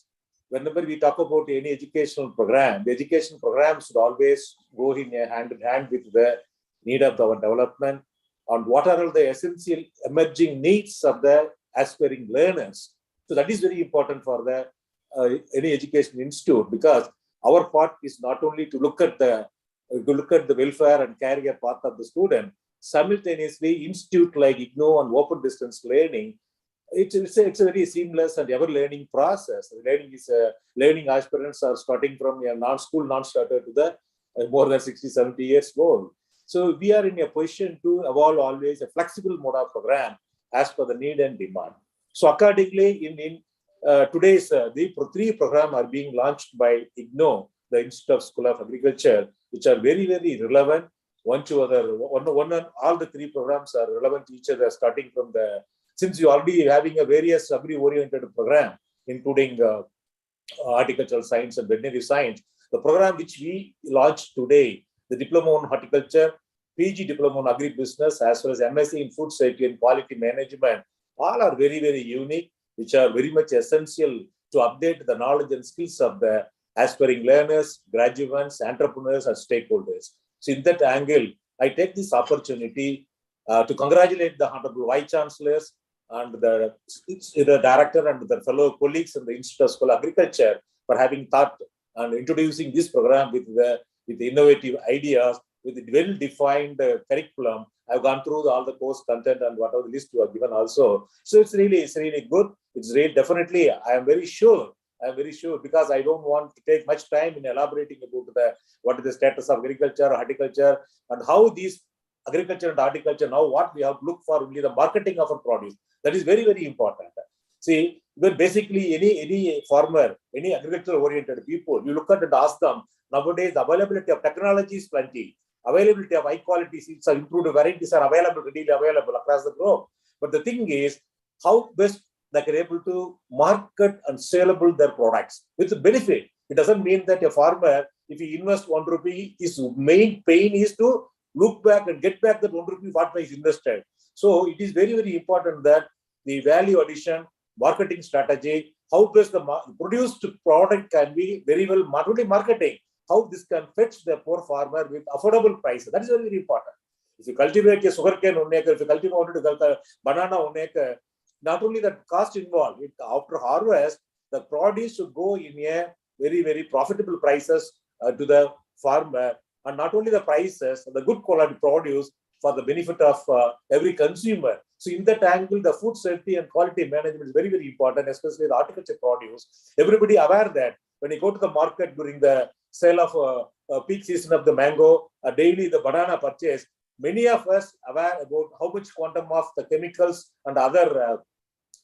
S9: whenever we talk about any educational program, the education program should always go hand in hand with the need of our development and what are the essential emerging needs of the aspiring learners. So that is very important for the any education institute, because our part is not only to look at the welfare and career path of the student. Simultaneously, institute like IGNO and open distance learning, it's a very seamless and ever learning process. Learning aspirants are starting from a non-starter to the more than 60-70 years old. So we are in a position to evolve always a flexible mode of program as per the need and demand. So accordingly, in today's the 3 programs are being launched by IGNO, the Institute of School of Agriculture, which are very, very relevant one to other. All the 3 programs are relevant to each other, starting from since you already having a various agri-oriented program, including horticultural science and veterinary science. The program which we launched today, the Diploma on Horticulture, PG Diploma on Agri-Business, as well as MSc in Food Safety and Quality Management, all are very, very unique, which are very much essential to update the knowledge and skills of the aspiring learners, graduates, entrepreneurs, and stakeholders. So in that angle, I take this opportunity to congratulate the Honorable Vice Chancellors and the Director and the fellow colleagues in the Institute of School of Agriculture for having thought and introducing this program with innovative ideas, with a well-defined curriculum. I've gone through all the course content and whatever the list you have given also. So it's really good. It's really definitely, I am very sure, because I don't want to take much time in elaborating about what is the status of agriculture, horticulture, and how these agriculture and horticulture, now what we have to look for only the marketing of our produce. That is very, very important. See, when basically any farmer, any agriculture-oriented people, you look at and ask them, nowadays the availability of technology is plenty. Availability of high quality seeds are improved, varieties are available, readily available across the globe. But the thing is, how best they are able to market and saleable their products with the benefit. It doesn't mean that a farmer, if he invests 1 rupee, his main pain is to look back and get back that 1 rupee what is invested. So it is very, very important that the value addition, marketing strategy, how best the produced product can be very well, not only marketing, how this can fetch the poor farmer with affordable prices. That is very, very important. If you cultivate a sugarcane 1 acre, if you cultivate banana 1 acre, not only the cost involved, after harvest, the produce should go in a very, very profitable prices to the farmer, and not only the prices, the good quality produce for the benefit of every consumer. So in that angle, the food safety and quality management is very, very important, especially the horticulture produce. Everybody aware that when you go to the market during the sale of peak season of the mango, daily the banana purchase, many of us aware about how much quantum of the chemicals and other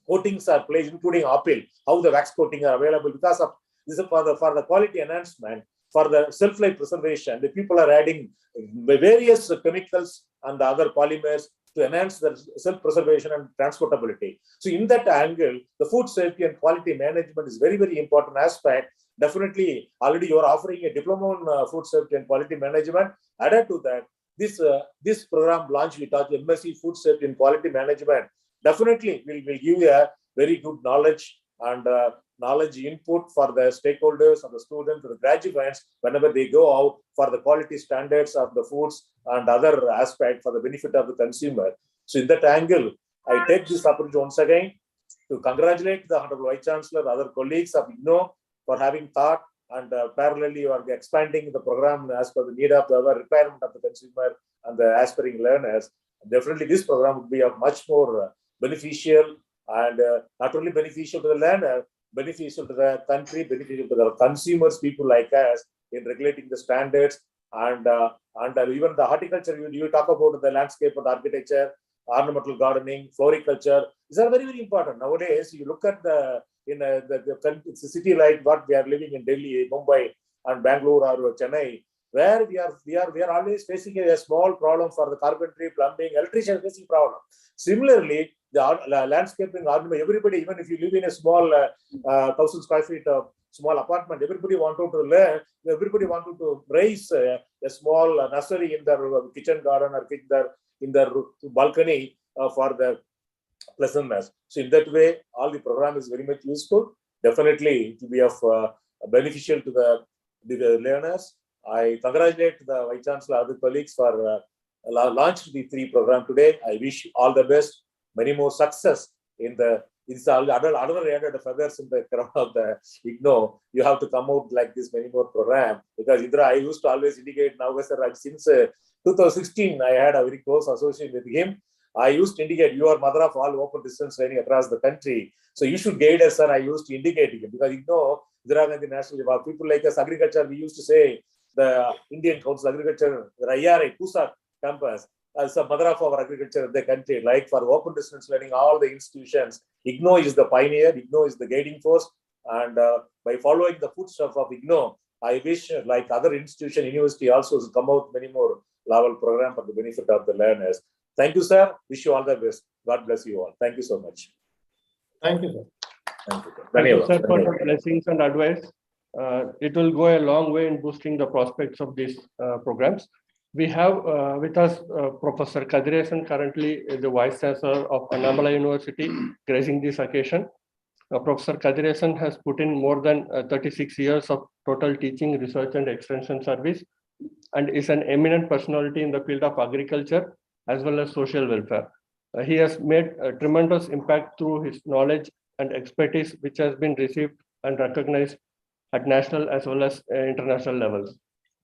S9: coatings are placed, including apple, how the wax coating are available, because of this is for the quality enhancement, for the self-life preservation. The people are adding various chemicals and other polymers to enhance the self-preservation and transportability. So in that angle, the food safety and quality management is very, very important aspect. Definitely, already you are offering a diploma on food safety and quality management. Added to that, this program launch we talked MSc Food Safety and Quality Management definitely will give you a very good knowledge and knowledge input for the stakeholders and the students and the graduates whenever they go out for the quality standards of the foods and other aspects for the benefit of the consumer. So in that angle, I take this opportunity once again to congratulate the Honorable Vice Chancellor, other colleagues of IGNO for having thought, and parallelly you are expanding the program as per the need of the requirement of the consumer and the aspiring learners. Definitely this program would be of much more beneficial, and not only beneficial to the learner, beneficial to the country, beneficial to the consumers, people like us, in regulating the standards and even the horticulture. You talk about the landscape and architecture, ornamental gardening, floriculture. These are very, very important nowadays. You look at the city like what we are living in Delhi, Mumbai, and Bangalore or Chennai, where we are always facing a small problem for the carpentry, plumbing, electrician facing problem. Similarly, the landscaping, everybody, even if you live in a small 1,000 square feet small apartment, everybody wanted to learn, everybody wanted to raise a small nursery in their kitchen garden or in their balcony for the pleasantness. So in that way, all the program is very much useful. Definitely to be of beneficial to the learners. I congratulate the Vice Chancellor, other colleagues for launching the 3 program today. I wish all the best, many more success in the other added feathers in the crown of the IGNO. You have to come out like this many more program, because Indra, I used to always indicate now, sir, since 2016, I had a very close association with him. I used to indicate you are mother of all open distance learning across the country. So you should guide us, sir. I used to indicate him because Indira Gandhi National people like us, agriculture, we used to say the Indian Council Agriculture, the IRA, Pusa campus, as a mother of our agriculture in the country, like for open distance learning, all the institutions, IGNO is the pioneer, IGNO is the guiding force. And by following the footsteps of IGNO, I wish like other institution, university also has come out many more level program for the benefit of the learners. Thank you, sir. Wish you all the best. God bless you all. Thank you so much.
S2: Thank you, sir.
S9: Thank you,
S1: Thank you, sir, for the blessings and advice. It will go a long way in boosting the prospects of these programs. We have with us Professor Kadiresan, currently the Vice Chancellor of Annamala University, gracing this occasion. Professor Kadiresan has put in more than 36 years of total teaching, research, and extension service, and is an eminent personality in the field of agriculture as well as social welfare. He has made a tremendous impact through his knowledge and expertise, which has been received and recognized at national as well as international levels.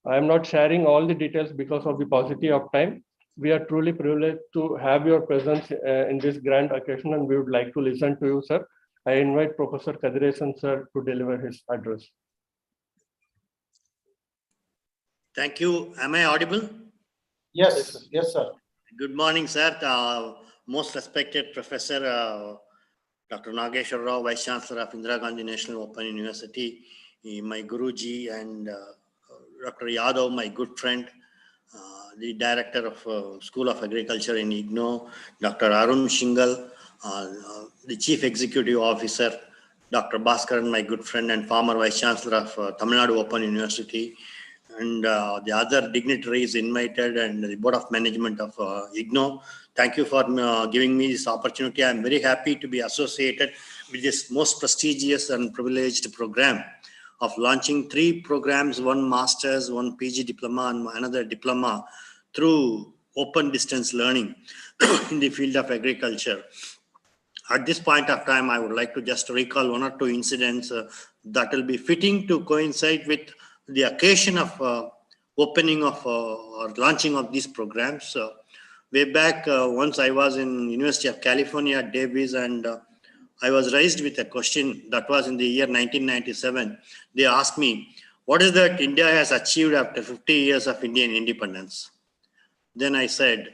S1: I am not sharing all the details because of the paucity of time. We are truly privileged to have your presence in this grand occasion, and we would like to listen to you, sir. I invite Professor Kadiresan, sir, to deliver his address.
S10: Thank you. Am I audible?
S2: Yes, yes, sir.
S10: Good morning, sir. Most respected Professor Dr. Nageshwar Rao, Vice Chancellor of Indira Gandhi National Open University, my Guruji, and Dr. Yadav, my good friend, the Director of School of Agriculture in IGNO, Dr. Arun Shingal, the Chief Executive Officer, Dr. Bhaskaran, my good friend and former Vice Chancellor of Tamil Nadu Open University, and the other dignitaries invited, and the Board of Management of IGNO. Thank you for giving me this opportunity. I'm very happy to be associated with this most prestigious and privileged program of launching 3 programs, 1 master's, 1 PG diploma, and another diploma through open distance learning in the field of agriculture. At this point of time, I would like to just recall 1 or 2 incidents that will be fitting to coincide with the occasion of opening of or launching of these programs. Way back, once I was in University of California at Davis, and I was raised with a question that was in the year 1997. They asked me, what is that India has achieved after 50 years of Indian independence? Then I said,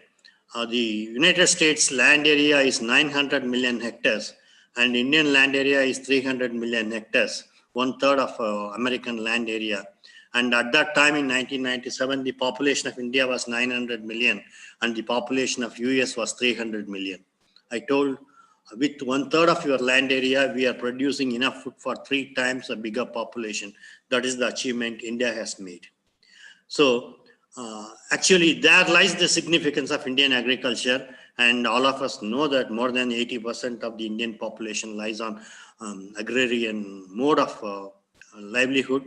S10: the United States land area is 900 million hectares and Indian land area is 300 million hectares, 1/3 of American land area. And at that time in 1997, the population of India was 900 million and the population of US was 300 million. I told, with 1/3 of your land area, we are producing enough food for 3 times a bigger population. That is the achievement India has made. So actually there lies the significance of Indian agriculture, and all of us know that more than 80% of the Indian population lies on agrarian mode of livelihood,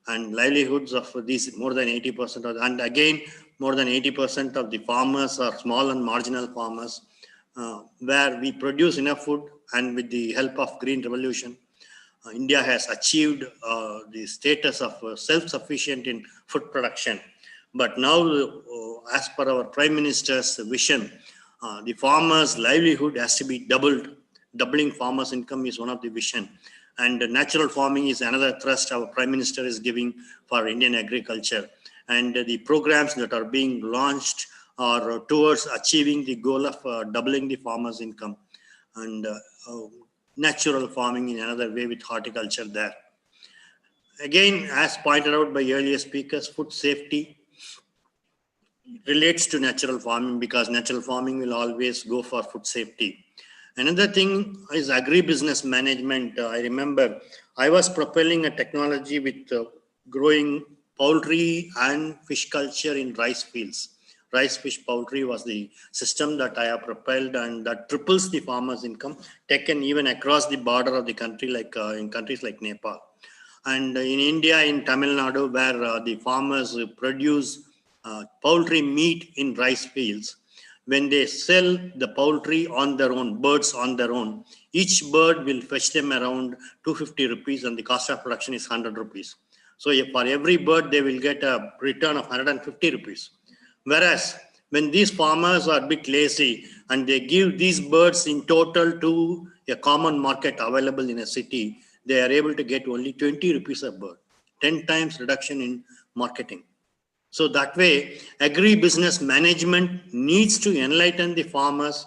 S10: and livelihoods of these more than 80% of, and again more than 80% of the farmers are small and marginal farmers, where we produce enough food, and with the help of Green Revolution, India has achieved the status of self-sufficient in food production. But now, as per our Prime Minister's vision, the farmers' livelihood has to be doubled. Doubling farmers' income is one of the vision. And natural farming is another thrust our Prime Minister is giving for Indian agriculture. and the programs that are being launched are towards achieving the goal of doubling the farmers' income and natural farming in another way with horticulture there. Again, as pointed out by earlier speakers, food safety relates to natural farming because natural farming will always go for food safety. Another thing is agri-business management. I remember I was propelling a technology with growing poultry and fish culture in rice fields. Rice, fish, poultry was the system that I have propelled, and that triples the farmers' income, taken even across the border of the country, like in countries like Nepal. And in India, in Tamil Nadu, where the farmers produce poultry meat in rice fields, when they sell the poultry on their own, birds on their own, each bird will fetch them around 250 rupees and the cost of production is 100 rupees. So for every bird, they will get a return of 150 rupees. Whereas when these farmers are a bit lazy and they give these birds in total to a common market available in a city, they are able to get only 20 rupees a bird, 10 times reduction in marketing. So that way, agri-business management needs to enlighten the farmers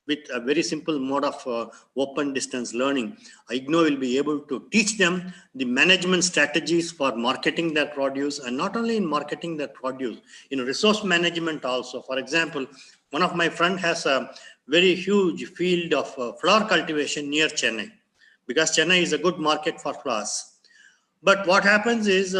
S10: with a very simple mode of open distance learning. IGNOU will be able to teach them the management strategies for marketing their produce, and not only in marketing their produce, in resource management also. For example, one of my friends has a very huge field of flower cultivation near Chennai, because Chennai is a good market for flowers. But what happens is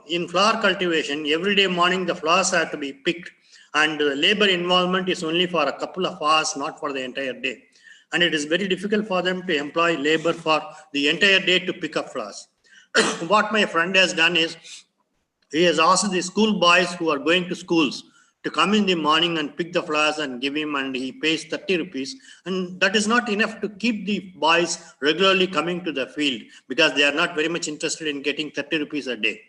S10: in flower cultivation, every day morning the flowers have to be picked, and the labor involvement is only for a couple of hours, not for the entire day. And it is very difficult for them to employ labor for the entire day to pick up flowers. What my friend has done is, he has asked the school boys who are going to schools to come in the morning and pick the flowers and give him, and he pays 30 rupees. And that is not enough to keep the boys regularly coming to the field, because they are not very much interested in getting 30 rupees a day.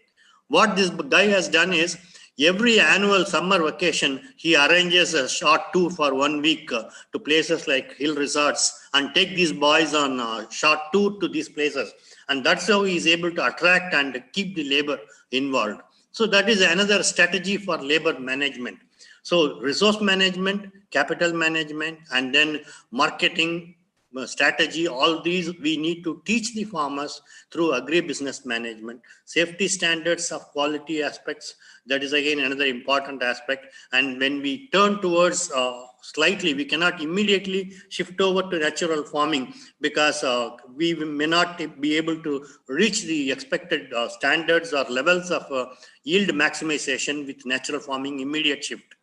S10: What this guy has done is, every annual summer vacation, he arranges a short tour for 1 week to places like hill resorts and take these boys on a short tour to these places. And that's how he is able to attract and keep the labor involved. So that is another strategy for labor management. So resource management, capital management, and then marketing strategy, all these we need to teach the farmers through agri-business management. Safety standards of quality aspects, that is again another important aspect. And when we turn towards slightly, we cannot immediately shift over to natural farming, because we may not be able to reach the expected standards or levels of yield maximization with natural farming immediate shift.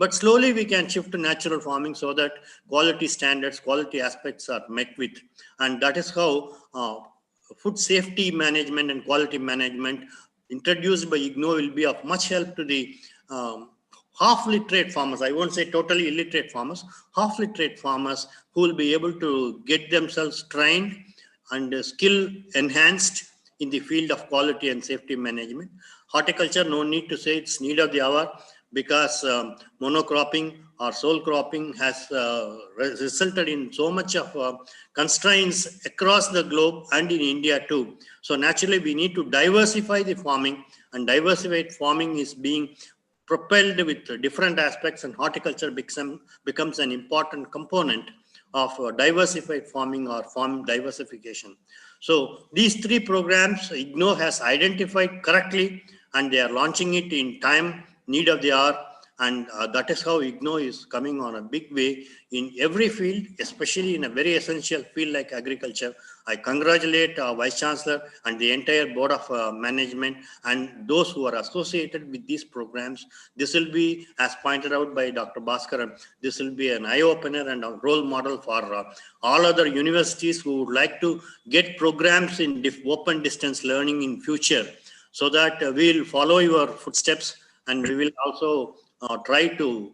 S10: But slowly we can shift to natural farming so that quality standards, quality aspects are met with. And that is how food safety management and quality management introduced by IGNOU will be of much help to the half literate farmers. I won't say totally illiterate farmers, half literate farmers who will be able to get themselves trained and skill enhanced in the field of quality and safety management. Horticulture, no need to say, it's need of the hour, because monocropping or sole cropping has resulted in so much of constraints across the globe and in India too. So naturally we need to diversify the farming, and diversified farming is being propelled with different aspects, and horticulture becomes an important component of diversified farming or farm diversification. So these three programs IGNOU has identified correctly, and they are launching it in time, need of the hour, and that is how IGNOU is coming on a big way in every field, especially in a very essential field like agriculture. I congratulate Vice Chancellor and the entire Board of Management and those who are associated with these programs. This will be, as pointed out by Dr. Bhaskaran, this will be an eye-opener and a role model for all other universities who would like to get programs in open distance learning in future, so that we will follow your footsteps, and we will also try to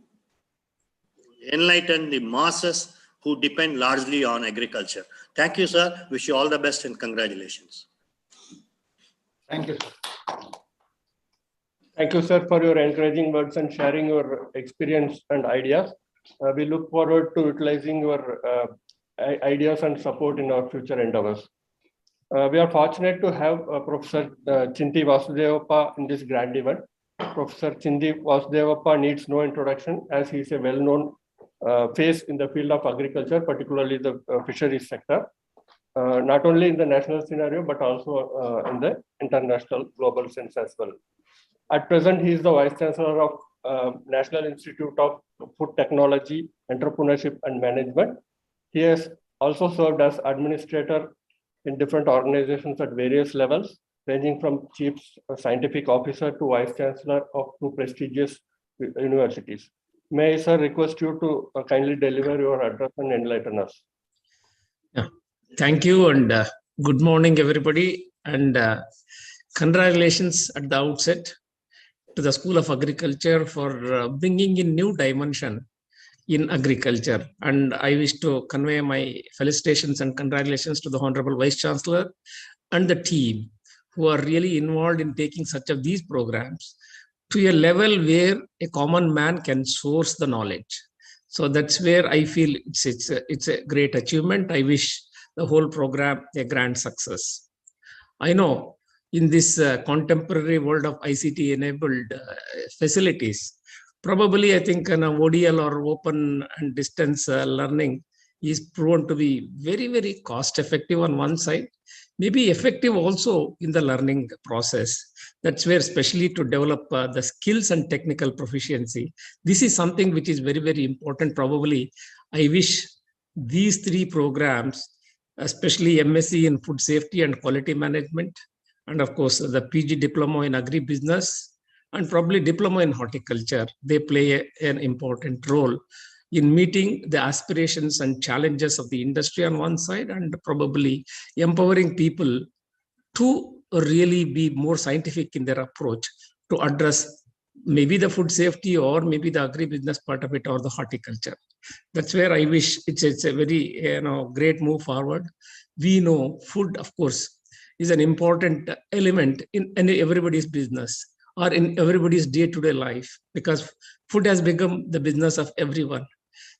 S10: enlighten the masses who depend largely on agriculture. Thank you, sir. Wish you all the best and congratulations.
S2: Thank you.
S1: Thank you, sir, for your encouraging words and sharing your experience and ideas. We look forward to utilizing your ideas and support in our future endeavors. We are fortunate to have Professor Chinti Vasudevappa in this grand event. Professor Chindi Vasudevappa needs no introduction, as he is a well-known face in the field of agriculture, particularly the fisheries sector, not only in the national scenario, but also in the international global sense as well. At present, he is the Vice Chancellor of National Institute of Food Technology, Entrepreneurship and Management. He has also served as administrator in different organizations at various levels, ranging from Chief Scientific Officer to Vice Chancellor of two prestigious universities. May I, sir, request you to kindly deliver your address and enlighten us.
S11: Yeah. Thank you, and good morning, everybody, and congratulations at the outset to the School of Agriculture for bringing in new dimension in agriculture. And I wish to convey my felicitations and congratulations to the Honorable Vice Chancellor and the team who are really involved in taking such of these programs to a level where a common man can source the knowledge. So that's where I feel it's a great achievement. I wish the whole program a grand success. I know in this contemporary world of ICT enabled facilities, probably I think an ODL or open and distance learning is proven to be very, very cost effective on one side, maybe effective also in the learning process. That's where, especially to develop the skills and technical proficiency, this is something which is very, very important. Probably I wish these three programs, especially MSc in Food Safety and Quality Management, and of course the PG Diploma in Agri-Business, and probably Diploma in Horticulture, they play an important role in meeting the aspirations and challenges of the industry on one side, and probably empowering people to really be more scientific in their approach to address maybe the food safety or maybe the agri-business part of it or the horticulture. That's where I wish it's a very great move forward. We know food, of course, is an important element in everybody's business or in everybody's day-to-day life, because food has become the business of everyone.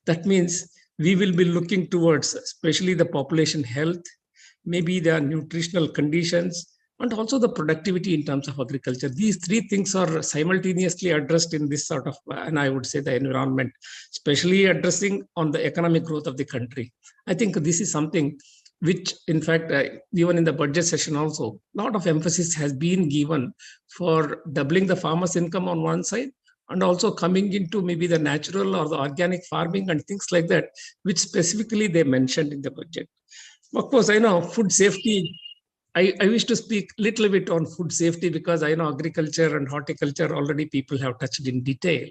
S11: That means we will be looking towards especially the population health, maybe the nutritional conditions, and also the productivity in terms of agriculture. These three things are simultaneously addressed in this sort of, and I would say the environment, especially addressing on the economic growth of the country. I think this is something which, in fact, even in the budget session also, a lot of emphasis has been given for doubling the farmers' income on one side, and also coming into maybe the natural or the organic farming and things like that, which specifically they mentioned in the budget. Of course, I know food safety. I wish to speak a little bit on food safety, because I know agriculture and horticulture already people have touched in detail.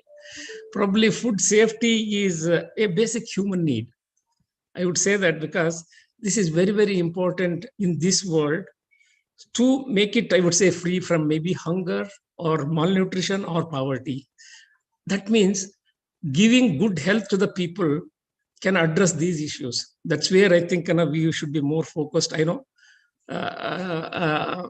S11: Probably food safety is a basic human need. I would say that because this is very, very important in this world to make it, I would say, free from maybe hunger or malnutrition or poverty. That means giving good health to the people can address these issues. That's where I think we should be more focused. I know Arun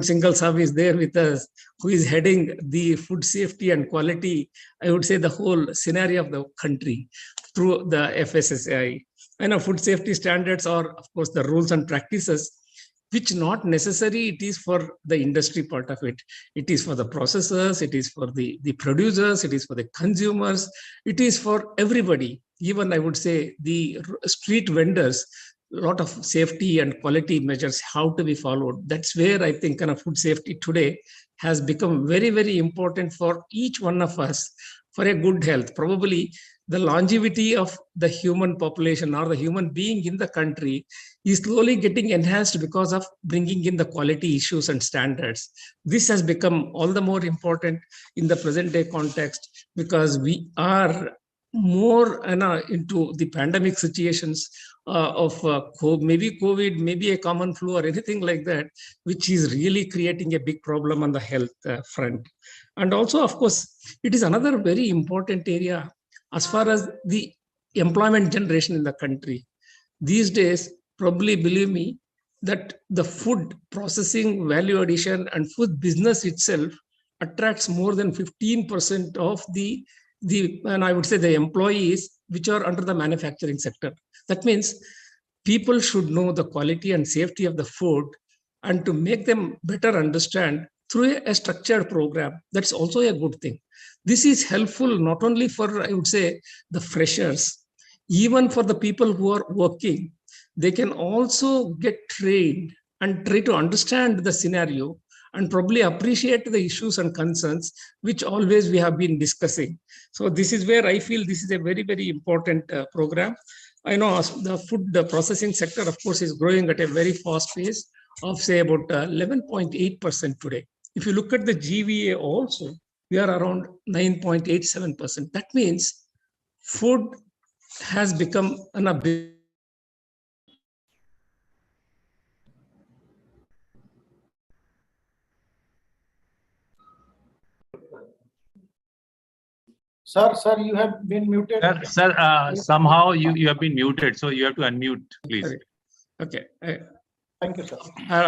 S11: Singhal Sahab is there with us, who is heading the food safety and quality, I would say the whole scenario of the country through the FSSAI. I know food safety standards are, of course, the rules and practices, which not necessary it is for the industry part of it. It is for the processors, it is for the producers, it is for the consumers, it is for everybody. Even I would say the street vendors, a lot of safety and quality measures have to be followed. That's where I think food safety today has become very, very important for each one of us for a good health. Probably the longevity of the human population or the human being in the country is slowly getting enhanced because of bringing in the quality issues and standards. This has become all the more important in the present day context, because we are more into the pandemic situations of maybe COVID, maybe a common flu or anything like that, which is really creating a big problem on the health front. And also, of course, it is another very important area as far as the employment generation in the country. These days, probably believe me, that the food processing, value addition, and food business itself attracts more than 15% of and I would say the employees which are under the manufacturing sector. That means people should know the quality and safety of the food, and to make them better understand, through a structured program. That's also a good thing. This is helpful not only for, I would say, the freshers, even for the people who are working. They can also get trained and try to understand the scenario and probably appreciate the issues and concerns which always we have been discussing. So this is where I feel this is a very, very important program. I know the food processing sector, of course, is growing at a very fast pace of say about 11.8% today. If you look at the GVA also, we are around 9.87%. That means food has become a big.
S2: Sir, you have been muted.
S12: Sir, somehow you have been muted, so you have to unmute, please.
S11: Okay.
S2: Thank you, sir.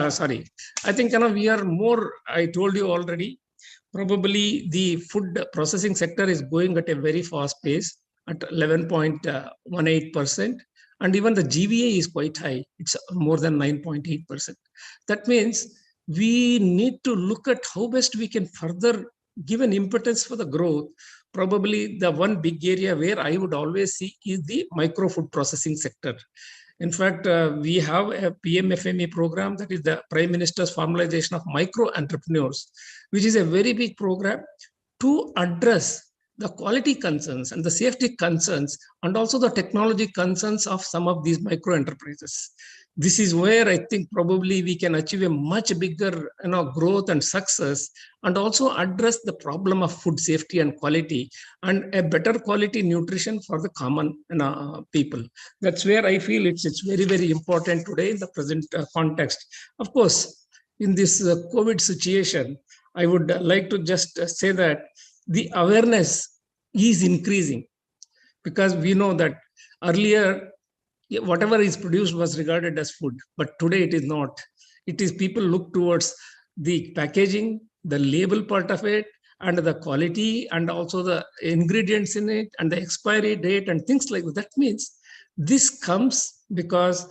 S11: Sorry. I think we are more, I told you already, probably the food processing sector is going at a very fast pace at 11.18%. And even the GVA is quite high. It's more than 9.8%. That means we need to look at how best we can further give an impetus for the growth. Probably the one big area where I would always see is the micro food processing sector. In fact, we have a PMFME program, that is the Prime Minister's formalization of micro entrepreneurs, which is a very big program to address the quality concerns and the safety concerns and also the technology concerns of some of these micro enterprises. This is where I think probably we can achieve a much bigger growth and success, and also address the problem of food safety and quality and a better quality nutrition for the common people. That's where I feel it's very, very important today in the present context. Of course, in this COVID situation, I would like to just say that the awareness is increasing, because we know that earlier whatever is produced was regarded as food, but today it is not. It is people look towards the packaging, the label part of it, and the quality, and also the ingredients in it, and the expiry date and things like that. That means this comes because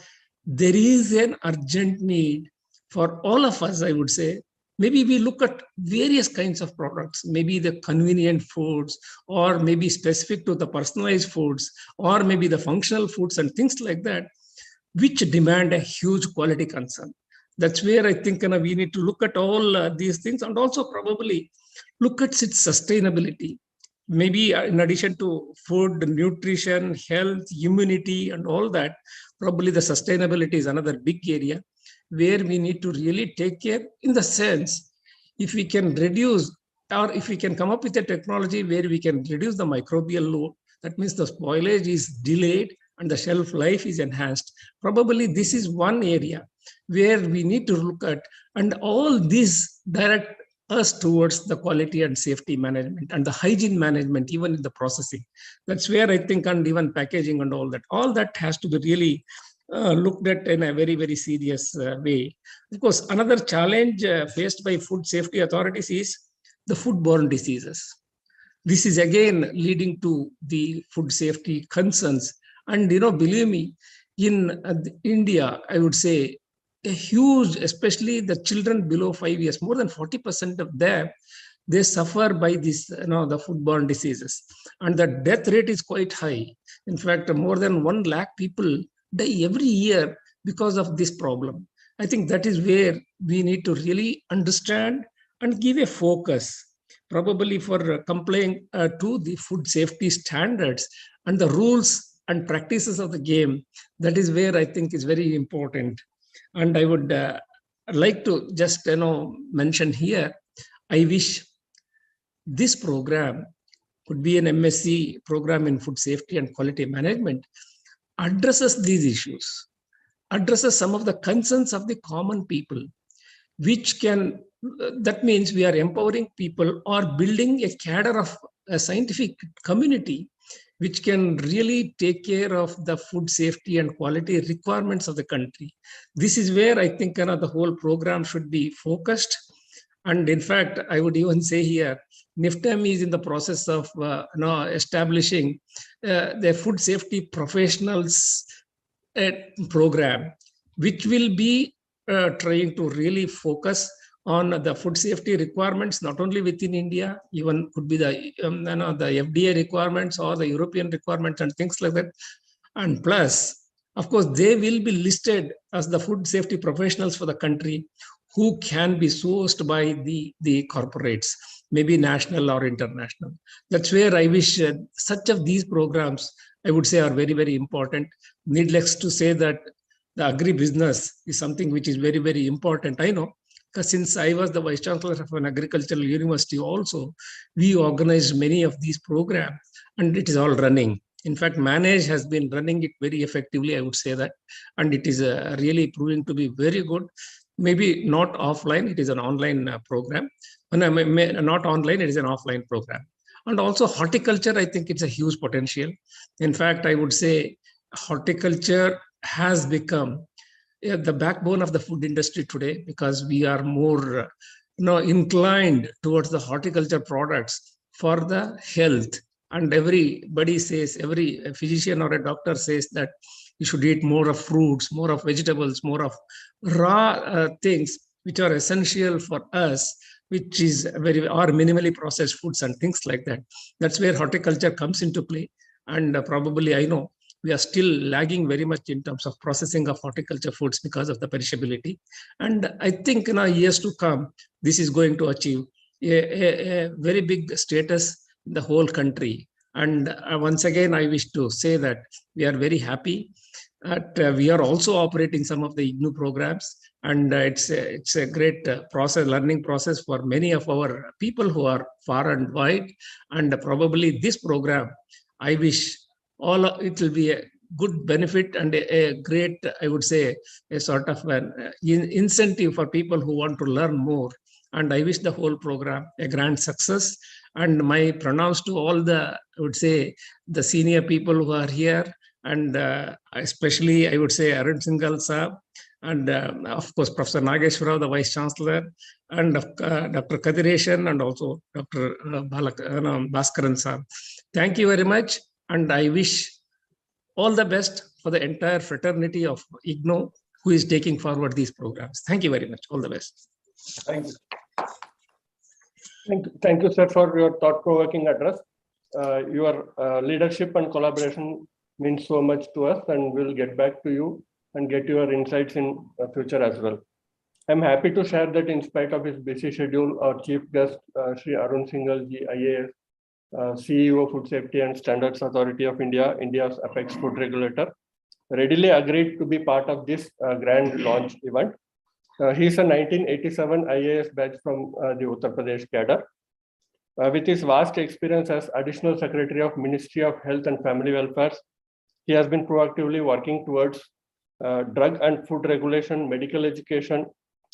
S11: there is an urgent need for all of us, I would say. Maybe we look at various kinds of products, maybe the convenient foods, or maybe specific to the personalized foods, or maybe the functional foods and things like that, which demand a huge quality concern. That's where I think we need to look at all these things, and also probably look at its sustainability. Maybe in addition to food, nutrition, health, immunity, and all that, probably the sustainability is another big area where we need to really take care, in the sense, if we can reduce, or if we can come up with a technology where we can reduce the microbial load, that means the spoilage is delayed and the shelf life is enhanced. Probably this is one area where we need to look at, and all these direct us towards the quality and safety management and the hygiene management, even in the processing. That's where I think, and even packaging and all that has to be really looked at in a very, very serious way. Of course, another challenge faced by food safety authorities is the foodborne diseases. This is again leading to the food safety concerns. And believe me, in India, I would say a huge, especially the children below 5 years, more than 40% of them, they suffer by this, the foodborne diseases. And the death rate is quite high. In fact, more than 1 lakh people die every year because of this problem. I think that is where we need to really understand and give a focus, probably for complying to the food safety standards and the rules and practices of the game. That is where I think is very important. And I would like to just mention here, I wish this program could be an MSc program in food safety and quality management, addresses these issues, addresses some of the concerns of the common people, which can, that means we are empowering people or building a cadre of a scientific community which can really take care of the food safety and quality requirements of the country. This is where I think the whole program should be focused. And in fact, I would even say here, NIFTEM is in the process of establishing the food safety professionals program, which will be trying to really focus on the food safety requirements, not only within India, even could be the, the FDA requirements or the European requirements and things like that. And plus, of course, they will be listed as the food safety professionals for the country who can be sourced by the corporates, maybe national or international. That's where I wish such of these programs, I would say, are very, very important. Needless to say that the agri-business is something which is very, very important. I know, because since I was the Vice Chancellor of an agricultural university also, we organized many of these programs and it is all running. In fact, Manage has been running it very effectively, I would say that, and it is really proving to be very good. Maybe not offline, it is an online program. Not online, it is an offline program. And also horticulture, I think it's a huge potential. In fact, I would say horticulture has become the backbone of the food industry today, because we are more inclined towards the horticulture products for the health. And everybody says, every physician or a doctor says that you should eat more of fruits, more of vegetables, more of raw things which are essential for us, which is or minimally processed foods and things like that. That's where horticulture comes into play. And probably, I know, we are still lagging very much in terms of processing of horticulture foods because of the perishability. And I think in years to come, this is going to achieve a very big status in the whole country. And once again, I wish to say that we are very happy that we are also operating some of the IGNOU programs. And it's a great learning process for many of our people who are far and wide. And probably this program, I wish it will be a good benefit and a great, I would say, a sort of an incentive for people who want to learn more. And I wish the whole program a grand success. And my pronouns to all the, I would say, the senior people who are here, and especially, I would say, Arun Singhal Saab, and of course, Professor Nageshwar Rao, the Vice Chancellor, and Dr. Kadireshan, and also Dr. Bhaskaran Saab. Thank you very much. And I wish all the best for the entire fraternity of IGNOU who is taking forward these programs. Thank you very much. All the best.
S1: Thank you. Thank you, sir, for your thought-provoking address. Your leadership and collaboration means so much to us, and we'll get back to you and get your insights in the future as well. I'm happy to share that in spite of his busy schedule, our chief guest, Shri Arun Singhal ji, IAS, CEO, Food Safety and Standards Authority of India, India's apex food regulator, readily agreed to be part of this grand launch event. He is a 1987 IAS batch from the Uttar Pradesh cadre. With his vast experience as Additional Secretary of Ministry of Health and Family Welfare, he has been proactively working towards drug and food regulation, medical education,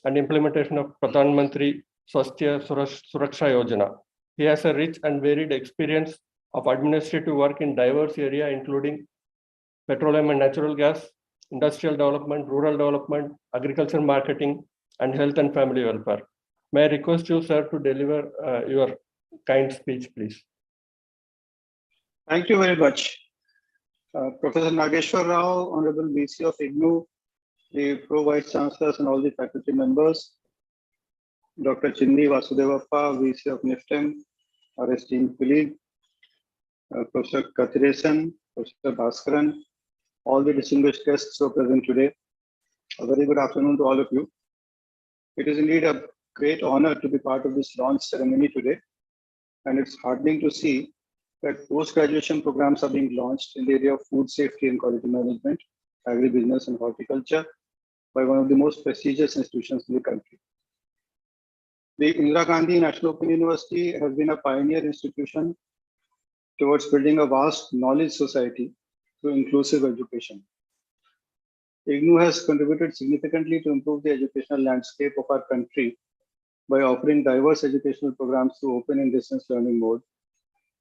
S1: and implementation of Pradhan Mantri Swasthya Suraksha Yojana. He has a rich and varied experience of administrative work in diverse areas, including petroleum and natural gas, industrial development, rural development, agriculture marketing, and health and family welfare. May I request you, sir, to deliver your kind speech, please.
S13: Thank you very much. Professor Nageshwar Rao, Honorable VC of IGNOU, the Pro Vice Chancellors and all the faculty members, Dr. Chindi Vasudevappa, VC of NIFTEM, our esteemed colleague, Professor Katiresan, Professor Bhaskaran, all the distinguished guests who are present today. A very good afternoon to all of you. It is indeed a great honor to be part of this launch ceremony today. And it's heartening to see that post-graduation programs are being launched in the area of food safety and quality management, agribusiness and horticulture by one of the most prestigious institutions in the country. The Indira Gandhi National Open University has been a pioneer institution towards building a vast knowledge society through inclusive education. IGNOU has contributed significantly to improve the educational landscape of our country by offering diverse educational programs through open and distance learning mode,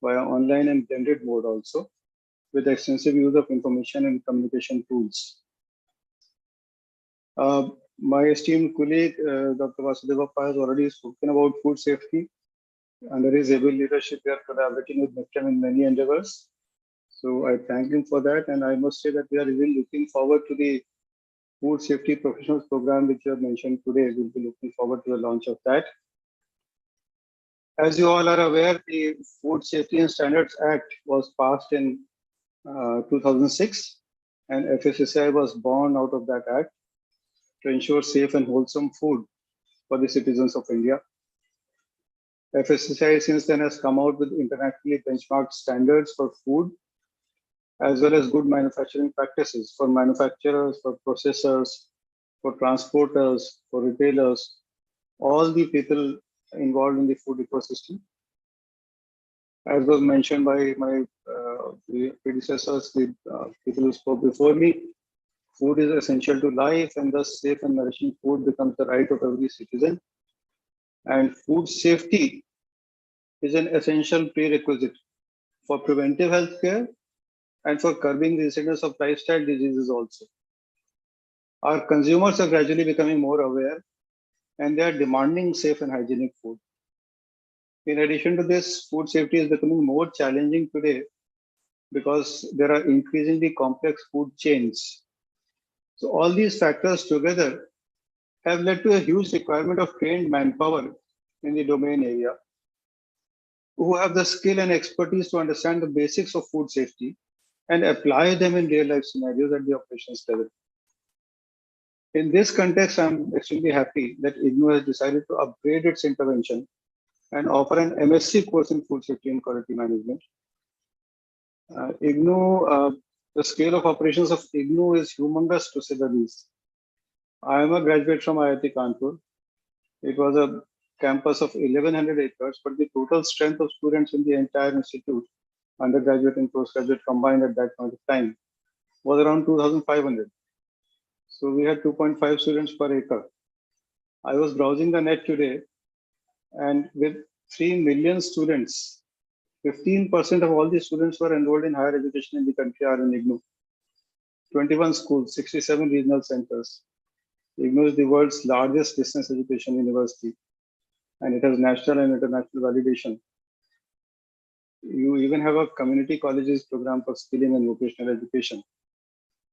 S13: via online and blended mode also, with extensive use of information and communication tools. My esteemed colleague, Dr. Vasudevappa, has already spoken about food safety. Under his able leadership, we are collaborating with NIFTEM in many endeavors. So I thank him for that. And I must say that we are really looking forward to the Food Safety Professionals Program, which you have mentioned today. We'll be looking forward to the launch of that. As you all are aware, the Food Safety and Standards Act was passed in 2006, and FSSAI was born out of that act to ensure safe and wholesome food for the citizens of India. FSSAI since then has come out with internationally benchmarked standards for food, as well as good manufacturing practices for manufacturers, for processors, for transporters, for retailers, all the people involved in the food ecosystem. As was mentioned by my predecessors, the people who spoke before me, food is essential to life, and thus safe and nourishing food becomes the right of every citizen. And food safety is an essential prerequisite for preventive health care and for curbing the incidence of lifestyle diseases also. Our consumers are gradually becoming more aware, and they are demanding safe and hygienic food. In addition to this, food safety is becoming more challenging today because there are increasingly complex food chains. So all these factors together have led to a huge requirement of trained manpower in the domain area who have the skill and expertise to understand the basics of food safety and apply them in real life scenarios at the operations level. In this context, I'm extremely happy that IGNOU has decided to upgrade its intervention and offer an MSc course in food safety and quality management. The scale of operations of IGNOU is humongous, to say the least. I am a graduate from IIT Kanpur. It was a campus of 1,100 acres, but the total strength of students in the entire institute, undergraduate and postgraduate combined at that point of time, was around 2,500. So we had 2.5 students per acre. I was browsing the net today, and with 3 million students, 15% of all the students who are enrolled in higher education in the country are in IGNOU. 21 schools, 67 regional centers. IGNOU is the world's largest distance education university, and it has national and international validation. You even have a community colleges program for skilling and vocational education.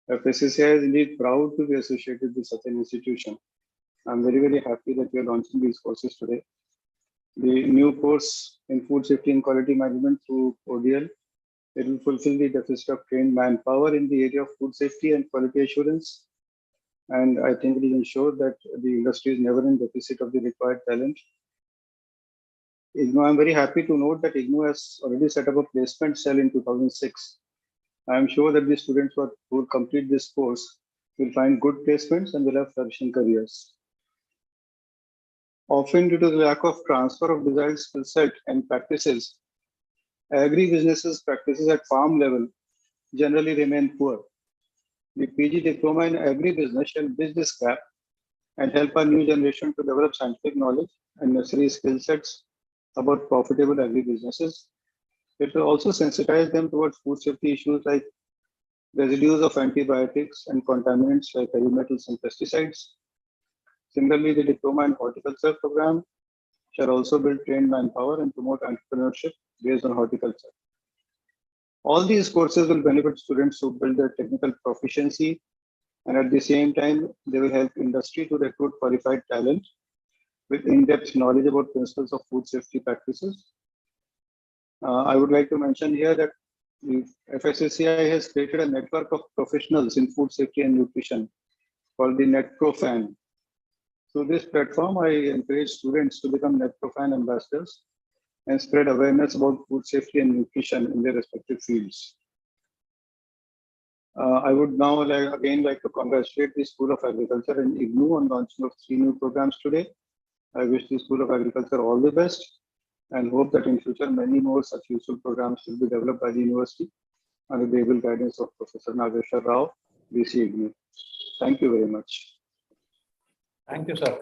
S13: FSSAI is indeed proud to be associated with such an institution. I'm very, very happy that we are launching these courses today. The new course in food safety and quality management through ODL, it will fulfill the deficit of trained manpower in the area of food safety and quality assurance. And I think it will ensure that the industry is never in deficit of the required talent. IGNOU, I'm very happy to note that IGNOU has already set up a placement cell in 2006. I am sure that the students who will complete this course will find good placements and will have flourishing careers. Often due to the lack of transfer of desired skill set and practices, agri-businesses practices at farm level generally remain poor. The PG Diploma in Agri-Business shall bridge this gap and help our new generation to develop scientific knowledge and necessary skill sets about profitable agri-businesses. It will also sensitize them towards food safety issues like residues of antibiotics and contaminants like heavy metals and pesticides. Similarly, the Diploma in Horticulture program shall also build trained manpower and promote entrepreneurship based on horticulture. All these courses will benefit students who build their technical proficiency, and at the same time, they will help industry to recruit qualified talent with in-depth knowledge about principles of food safety practices. I would like to mention here that the FSSAI has created a network of professionals in food safety and nutrition called the NetProFan. Through this platform, I encourage students to become NetProFan ambassadors and spread awareness about food safety and nutrition in their respective fields. I would now again like to congratulate the School of Agriculture and IGNOU on launching of 3 new programs today. I wish the School of Agriculture all the best and hope that in future many more such useful programs will be developed by the university under the able guidance of Professor Nageshwar Rao, VC IGNOU. Thank you very much.
S1: Thank you, sir.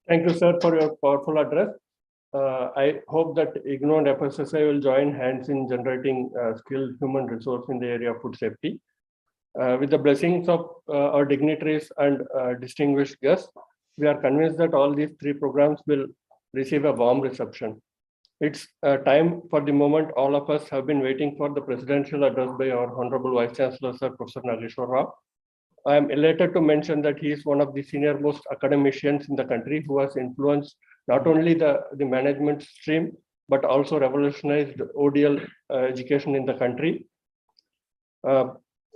S1: Thank you, sir, for your powerful address. I hope that IGNOU and FSSAI will join hands in generating skilled human resource in the area of food safety. With the blessings of our dignitaries and distinguished guests, we are convinced that all these 3 programs will receive a warm reception. It's time for the moment all of us have been waiting for, the presidential address by our Honorable Vice Chancellor, Sir Professor Nageshwar Rao. I am elated to mention that he is one of the senior most academicians in the country who has influenced not only the management stream, but also revolutionized ODL education in the country.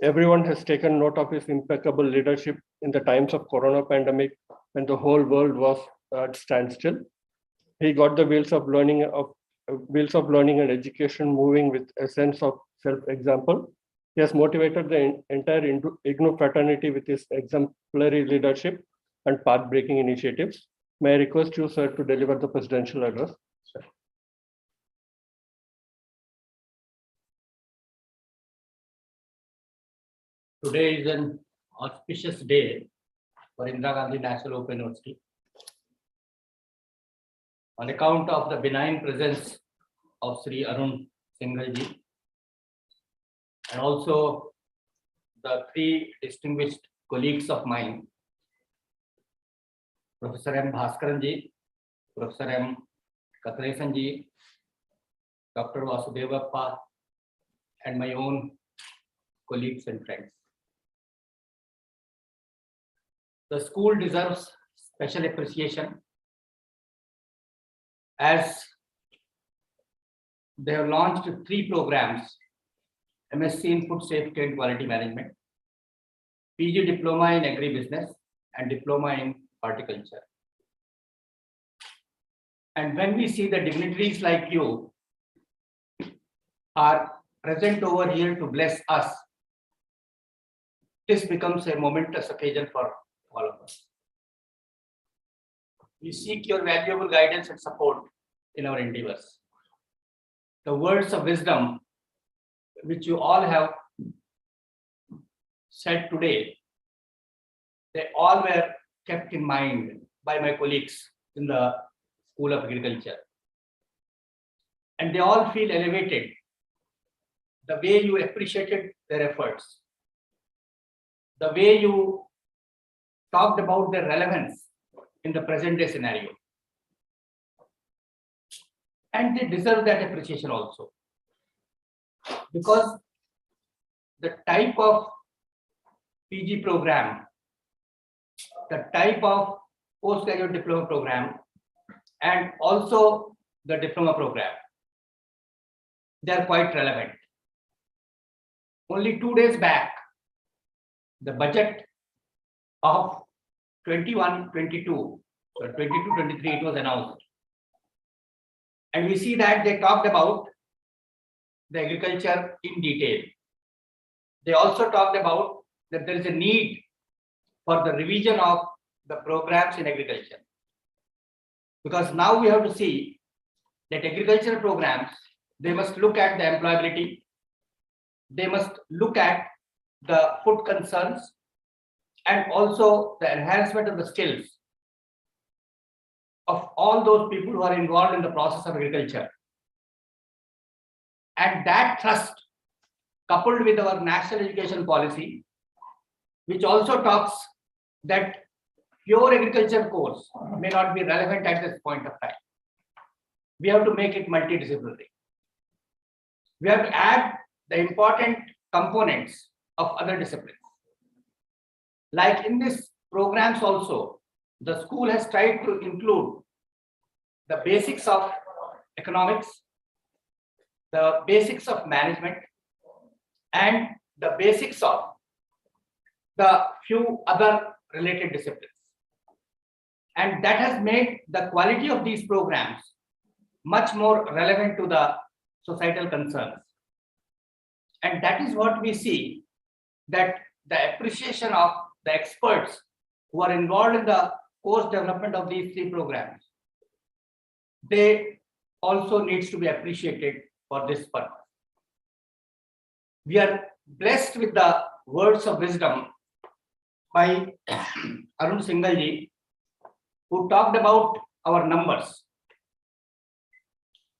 S1: Everyone has taken note of his impeccable leadership in the times of Corona pandemic when the whole world was at standstill. He got the wheels of learning and education moving with a sense of self-example. He has motivated the entire IGNOU fraternity with his exemplary leadership and path-breaking initiatives. May I request you, sir, to deliver the presidential address? Sir.
S14: Today is an auspicious day for Indira Gandhi National Open University. On account of the benign presence of Sri Arun Singhal-ji, and also the three distinguished colleagues of mine, Professor M. Bhaskaran-ji, Professor M. Katresan-ji, Dr. Vasudevappa, and my own colleagues and friends. The school deserves special appreciation as they have launched 3 programs: MSc in Food Safety and Quality Management, PG Diploma in Agri-Business, and Diploma in Horticulture. And when we see the dignitaries like you are present over here to bless us, this becomes a momentous occasion for all of us. We seek your valuable guidance and support in our endeavors. The words of wisdom which you all have said today, they all were kept in mind by my colleagues in the School of Agriculture. And they all feel elevated the way you appreciated their efforts, the way you talked about their relevance in the present day scenario. And they deserve that appreciation also, because the type of PG program, the type of postgraduate diploma program, and also the diploma program, they are quite relevant. Only 2 days back, the budget of 21-22, so 22-23, it was announced. And we see that they talked about the agriculture in detail. They also talked about that there is a need for the revision of the programs in agriculture. Because now we have to see that agricultural programs, they must look at the employability, they must look at the food concerns, and also the enhancement of the skills of all those people who are involved in the process of agriculture. And that thrust, coupled with our national education policy, which also talks that pure agriculture course may not be relevant at this point of time. We have to make it multidisciplinary. We have to add the important components of other disciplines. Like in these programs also, the school has tried to include the basics of economics, the basics of management, and the basics of the few other related disciplines. And that has made the quality of these programs much more relevant to the societal concerns. And that is what we see, that the appreciation of the experts who are involved in the course development of these 3 programs, they also needs to be appreciated for this purpose. We are blessed with the words of wisdom by Arun Singhal-ji, who talked about our numbers.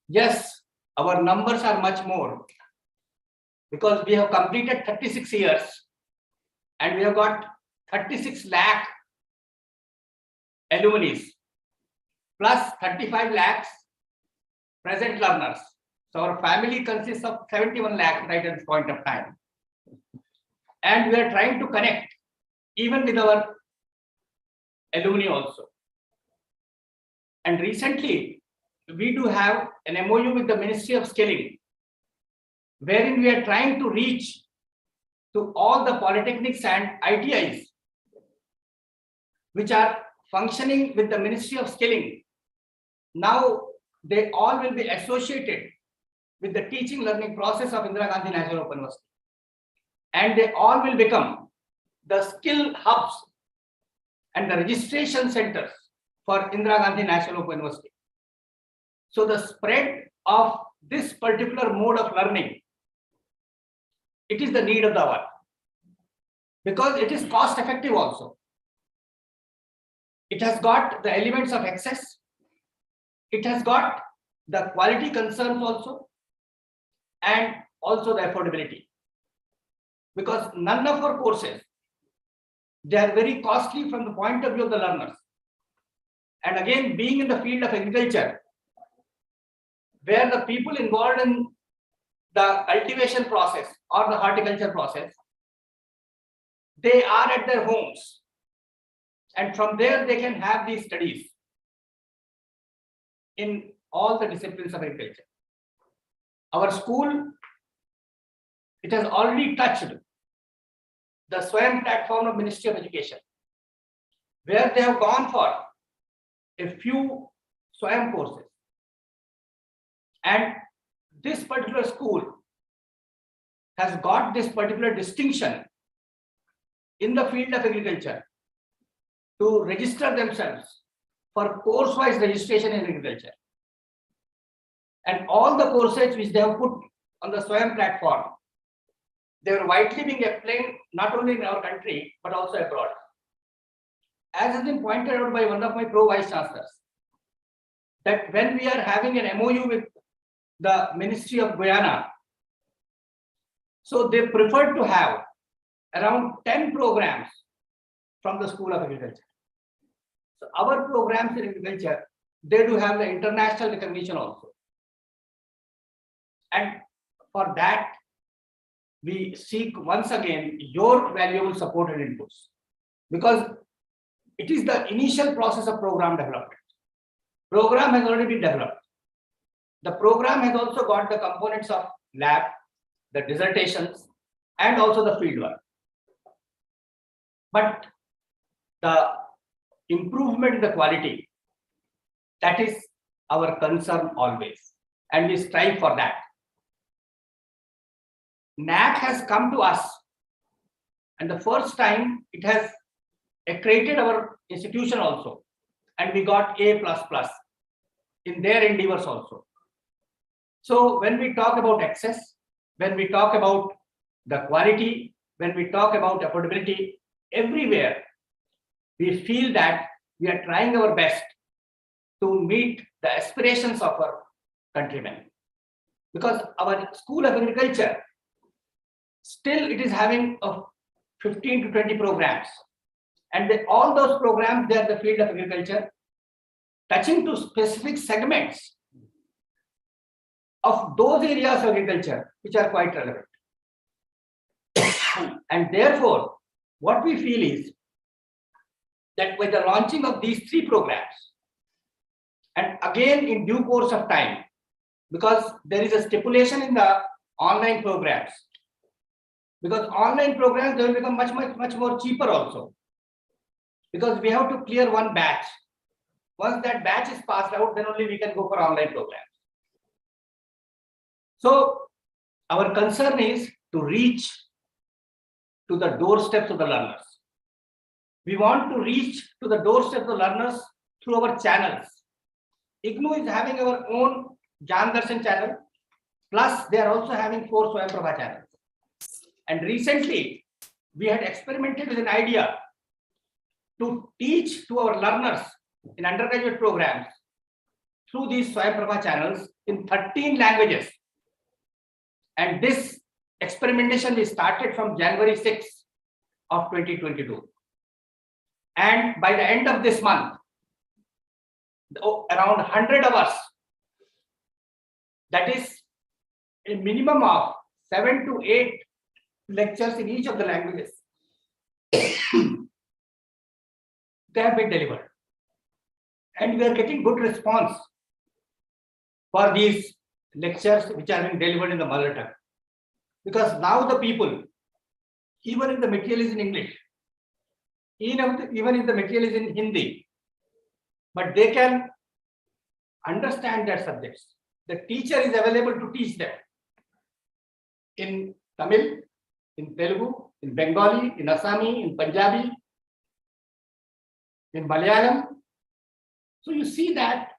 S14: Yes, our numbers are much more, because we have completed 36 years and we have got 36 lakh alumni plus 35 lakhs present learners. So our family consists of 71 lakhs right at this point of time. And we are trying to connect even with our alumni also. And recently, we do have an MOU with the Ministry of Skilling, wherein we are trying to reach to all the polytechnics and ITIs, which are functioning with the Ministry of Skilling. Now, they all will be associated with the teaching learning process of Indira Gandhi National Open University. And they all will become the skill hubs and the registration centers for Indira Gandhi National Open University. So the spread of this particular mode of learning, it is the need of the hour, because it is cost effective also. It has got the elements of access. It has got the quality concerns also, and also the affordability. Because none of our courses, they are very costly from the point of view of the learners. And again, being in the field of agriculture, where the people involved in the cultivation process or the horticulture process, they are at their homes. And from there, they can have these studies in all the disciplines of agriculture. Our school, it has already touched the SWAYAM platform of Ministry of Education, where they have gone for a few SWAYAM courses. And this particular school has got this particular distinction in the field of agriculture to register themselves for course-wise registration in agriculture. And all the courses which they have put on the SWAYAM platform, they are widely being explained not only in our country, but also abroad. As has been pointed out by one of my pro-vice chancellors, that when we are having an MOU with the Ministry of Guyana, so they prefer to have around 10 programs from the School of Agriculture. So our programs in agriculture, they do have the international recognition also. And for that, we seek once again your valuable support and inputs, because it is the initial process of program development. Program has already been developed. The program has also got the components of lab, the dissertations, and also the field work. But the improvement in the quality, that is our concern always, and we strive for that. NAC has come to us, and the first time it has accredited our institution also, and we got A++ in their endeavors also. So when we talk about access, when we talk about the quality, when we talk about affordability, everywhere we feel that we are trying our best to meet the aspirations of our countrymen. Because our School of Agriculture, still it is having 15 to 20 programs. And all those programs, they are the field of agriculture, touching to specific segments of those areas of agriculture which are quite relevant. And therefore, what we feel is that with the launching of these 3 programs, and again in due course of time, because there is a stipulation in the online programs, because online programs, they will become much more cheaper also, because we have to clear one batch. Once that batch is passed out, then only we can go for online programs. So our concern is to reach to the doorsteps of the learners. We want to reach to the doorsteps of the learners through our channels. IGNOU is having our own Gyan Darshan channel, plus they are also having 4 Swayam Prabha channels. And recently, we had experimented with an idea to teach to our learners in undergraduate programs through these Swayam Prabha channels in 13 languages. And this experimentation we started from January 6th of 2022. And by the end of this month, around 100 hours, that is a minimum of 7 to 8 lectures in each of the languages, they have been delivered. And we are getting good response for these lectures which are being delivered in the mother tongue. Because now the people, even if the material is in English, even if the material is in Hindi, but they can understand their subjects. The teacher is available to teach them in Tamil, in Telugu, in Bengali, in Assami, in Punjabi, in Malayalam. So you see that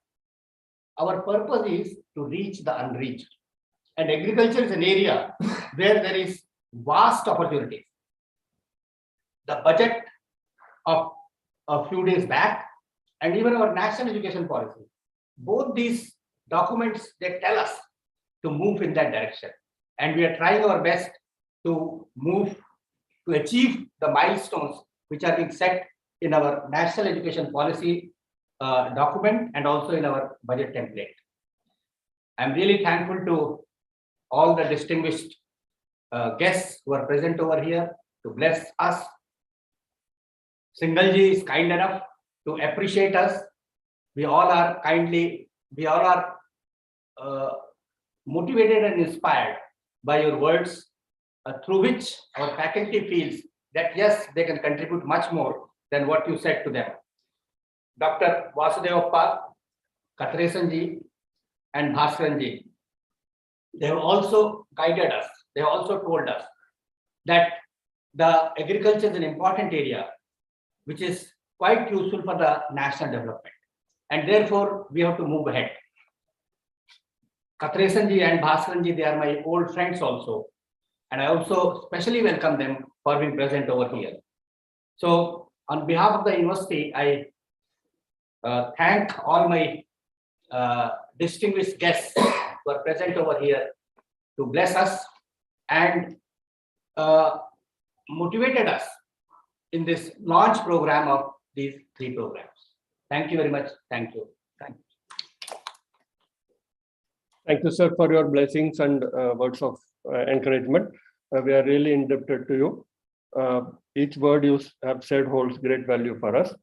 S14: our purpose is to reach the unreached. And agriculture is an area where there is vast opportunities. The budget of a few days back and even our national education policy, both these documents, they tell us to move in that direction. And we are trying our best to move, to achieve the milestones which are being set in our national education policy document and also in our budget template. I'm really thankful to all the distinguished guests who are present over here to bless us. Singalji is kind enough to appreciate us. We all are motivated and inspired by your words, through which our faculty feels that yes, they can contribute much more than what you said to them. Dr. Vasudevappa, Katresanji, and Bhaskaranji, they have also guided us. They have also told us that the agriculture is an important area which is quite useful for the national development. And therefore, we have to move ahead. Katresanji and Bhaskaranji, they are my old friends also. And I also specially welcome them for being present over here. So on behalf of the university, I thank all my distinguished guests who are present over here to bless us and motivated us in this launch program of these 3 programs. Thank you very much. Thank you. Thank you.
S1: Thank you, sir, for your blessings and words of encouragement. We are really indebted to you. Each word you have said holds great value for us.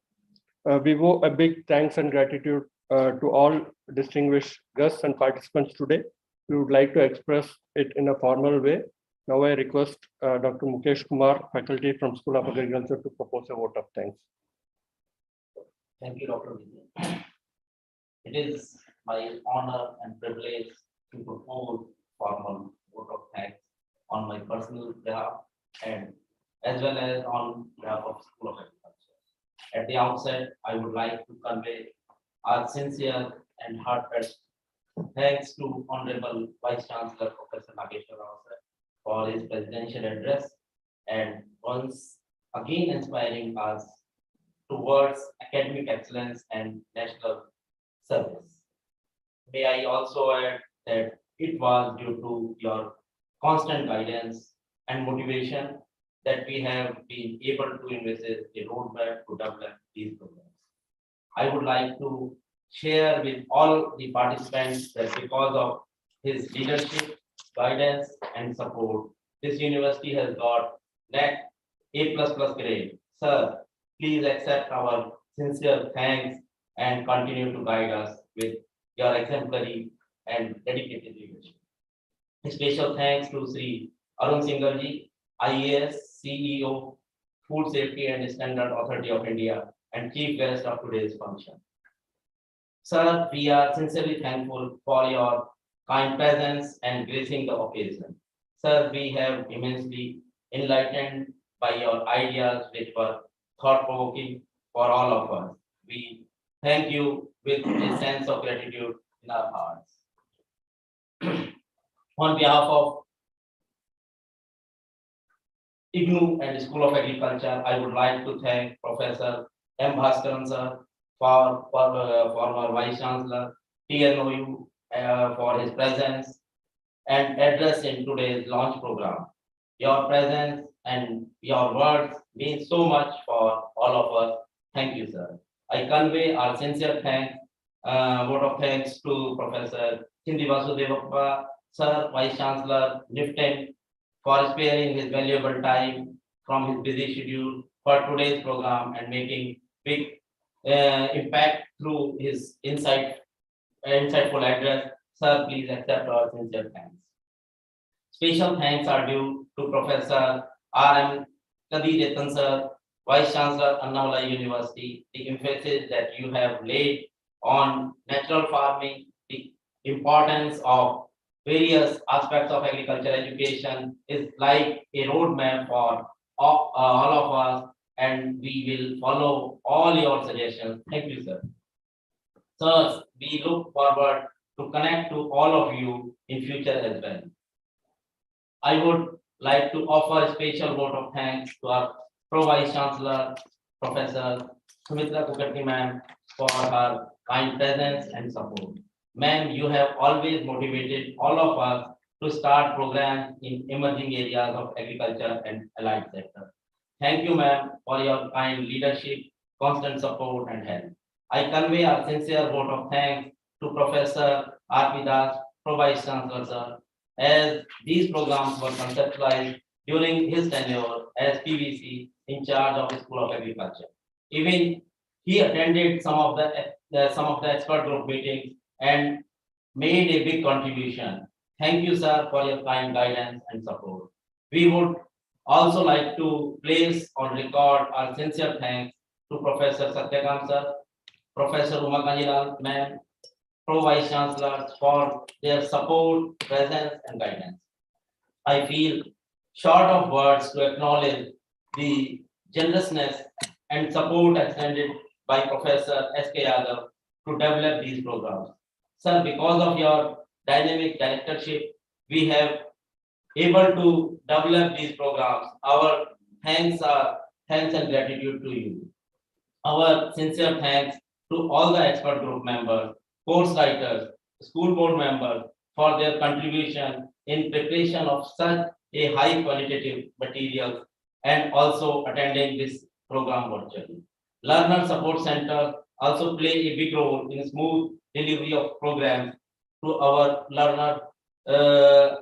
S1: We owe a big thanks and gratitude to all distinguished guests and participants today. We would like to express it in a formal way. Now I request Dr. Mukesh Kumar, faculty from School of Agriculture, to propose a vote of thanks.
S15: Thank you, Dr. Vijay. It is my honor and privilege to propose formal vote of thanks on my personal behalf and as well as on behalf of School of Agriculture. At the outset, I would like to convey our sincere and heartfelt thanks to Honorable Vice Chancellor Professor Nageshwar Rao sir for his presidential address and once again inspiring us towards academic excellence and national service. May I also add that it was due to your constant guidance and motivation that we have been able to envisage a roadmap to develop these programs. I would like to share with all the participants that because of his leadership, guidance, and support, this university has got NAC A++ grade. Sir, please accept our sincere thanks and continue to guide us with your exemplary and dedicated leadership. A special thanks to Sri Arun Singalji, IAS, CEO, Food Safety and Standard Authority of India, and chief guest of today's function. Sir, we are sincerely thankful for your kind presence and gracing the occasion. Sir, we have immensely enlightened by your ideas which were thought-provoking for all of us. We thank you with a sense of gratitude in our hearts. On behalf of IGNOU and School of Agriculture, I would like to thank Professor M. Bhaskaran sir, former Vice Chancellor, TNOU, for his presence and address in today's launch program. Your presence and your words mean so much for all of us. Thank you, sir. I convey our sincere thanks, vote of thanks to Professor Chindi Vasudevappa, Sir, Vice Chancellor, NIFTEN, for sparing his valuable time from his busy schedule for today's program and making big impact through his insightful address. Sir, please accept our sincere thanks. Special thanks are due to Professor R.M. Kadir sir, Vice Chancellor, Annamalai University. The emphasis that you have laid on natural farming, the importance of various aspects of agriculture education is like a roadmap for all of us, and we will follow all your suggestions. Thank you, sir. Sir, we look forward to connect to all of you in future as well. I would like to offer a special vote of thanks to our Pro-Vice Chancellor, Professor Sumitra Kukati ma'am, for her kind presence and support. Ma'am, you have always motivated all of us to start programs in emerging areas of agriculture and allied sector. Thank you, ma'am, for your kind leadership, constant support and help. I convey our sincere vote of thanks to Professor R.P. Das, Pro-Vice Chancellor, sir, as these programs were conceptualized during his tenure as PVC in charge of the School of Agriculture. Even he attended some of the expert group meetings and made a big contribution. Thank you, sir, for your kind guidance and support. We would also like to place on record our sincere thanks to Professor Satyakam sir, Professor Uma Kanjilal ma'am, Pro-Vice Chancellors for their support, presence, and guidance. I feel short of words to acknowledge the generousness and support extended by Professor S.K. Yadav to develop these programs. Sir, because of your dynamic directorship, we have able to develop these programs. Our thanks and gratitude to you. Our sincere thanks to all the expert group members, course writers, school board members for their contribution in preparation of such a high qualitative material and also attending this program virtually. Learner Support Center also play a big role in smooth delivery of programs to our learner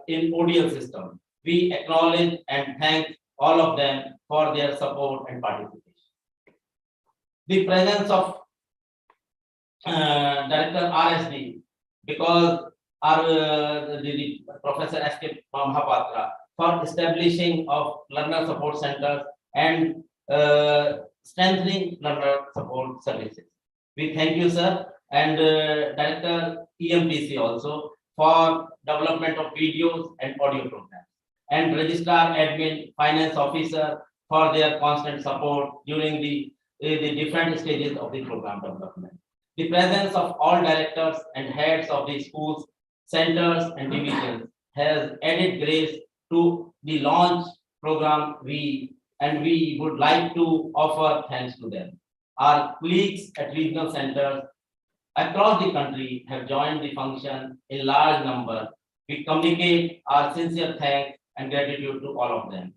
S15: in ODL system. We acknowledge and thank all of them for their support and participation. The presence of Director RSD, because our the Professor S.K. Mahapatra for establishing of learner support centers and strengthening learner support services. We thank you, sir, and Director EMTC also for development of videos and audio programs, and Registrar Admin Finance Officer for their constant support during the different stages of the program development. The presence of all directors and heads of the schools, centers, and divisions has added grace to the launch program. We would like to offer thanks to them. Our colleagues at regional centers across the country have joined the function in large number. We communicate our sincere thanks and gratitude to all of them.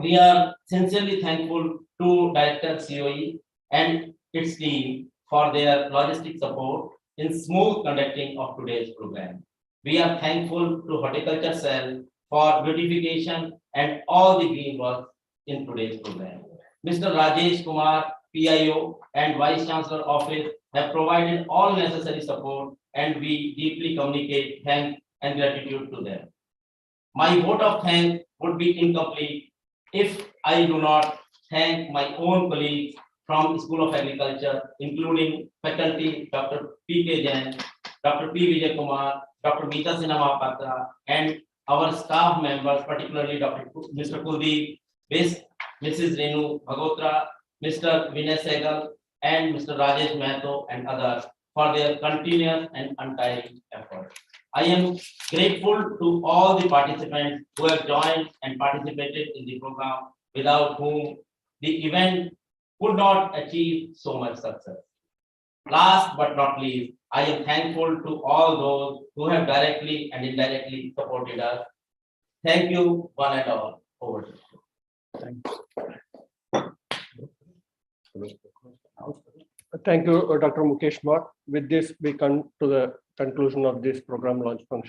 S15: We are sincerely thankful to Director COE and its team for their logistic support in smooth conducting of today's program. We are thankful to Horticulture Cell for beautification and all the green work in today's program. Mr. Rajesh Kumar, PIO and Vice Chancellor Office have provided all necessary support, and we deeply communicate thanks and gratitude to them. My vote of thanks would be incomplete if I do not thank my own colleagues from School of Agriculture, including faculty Dr. P.K. Jain, Dr. P. Vijay Kumar, Dr. Meeta Sinha Mahapatra, and our staff members, particularly Mr. Kuldeep, Mrs. Renu Bhagotra, Mr. Vinay Sehgal, and Mr. Rajesh Mehto, and others for their continuous and untiring effort. I am grateful to all the participants who have joined and participated in the program, without whom the event could not achieve so much success. Last but not least, I am thankful to all those who have directly and indirectly supported us. Thank you, one and all. Over to you.
S1: Thank you, Dr. Mukesh Bhatt. With this, we come to the conclusion of this program launch function.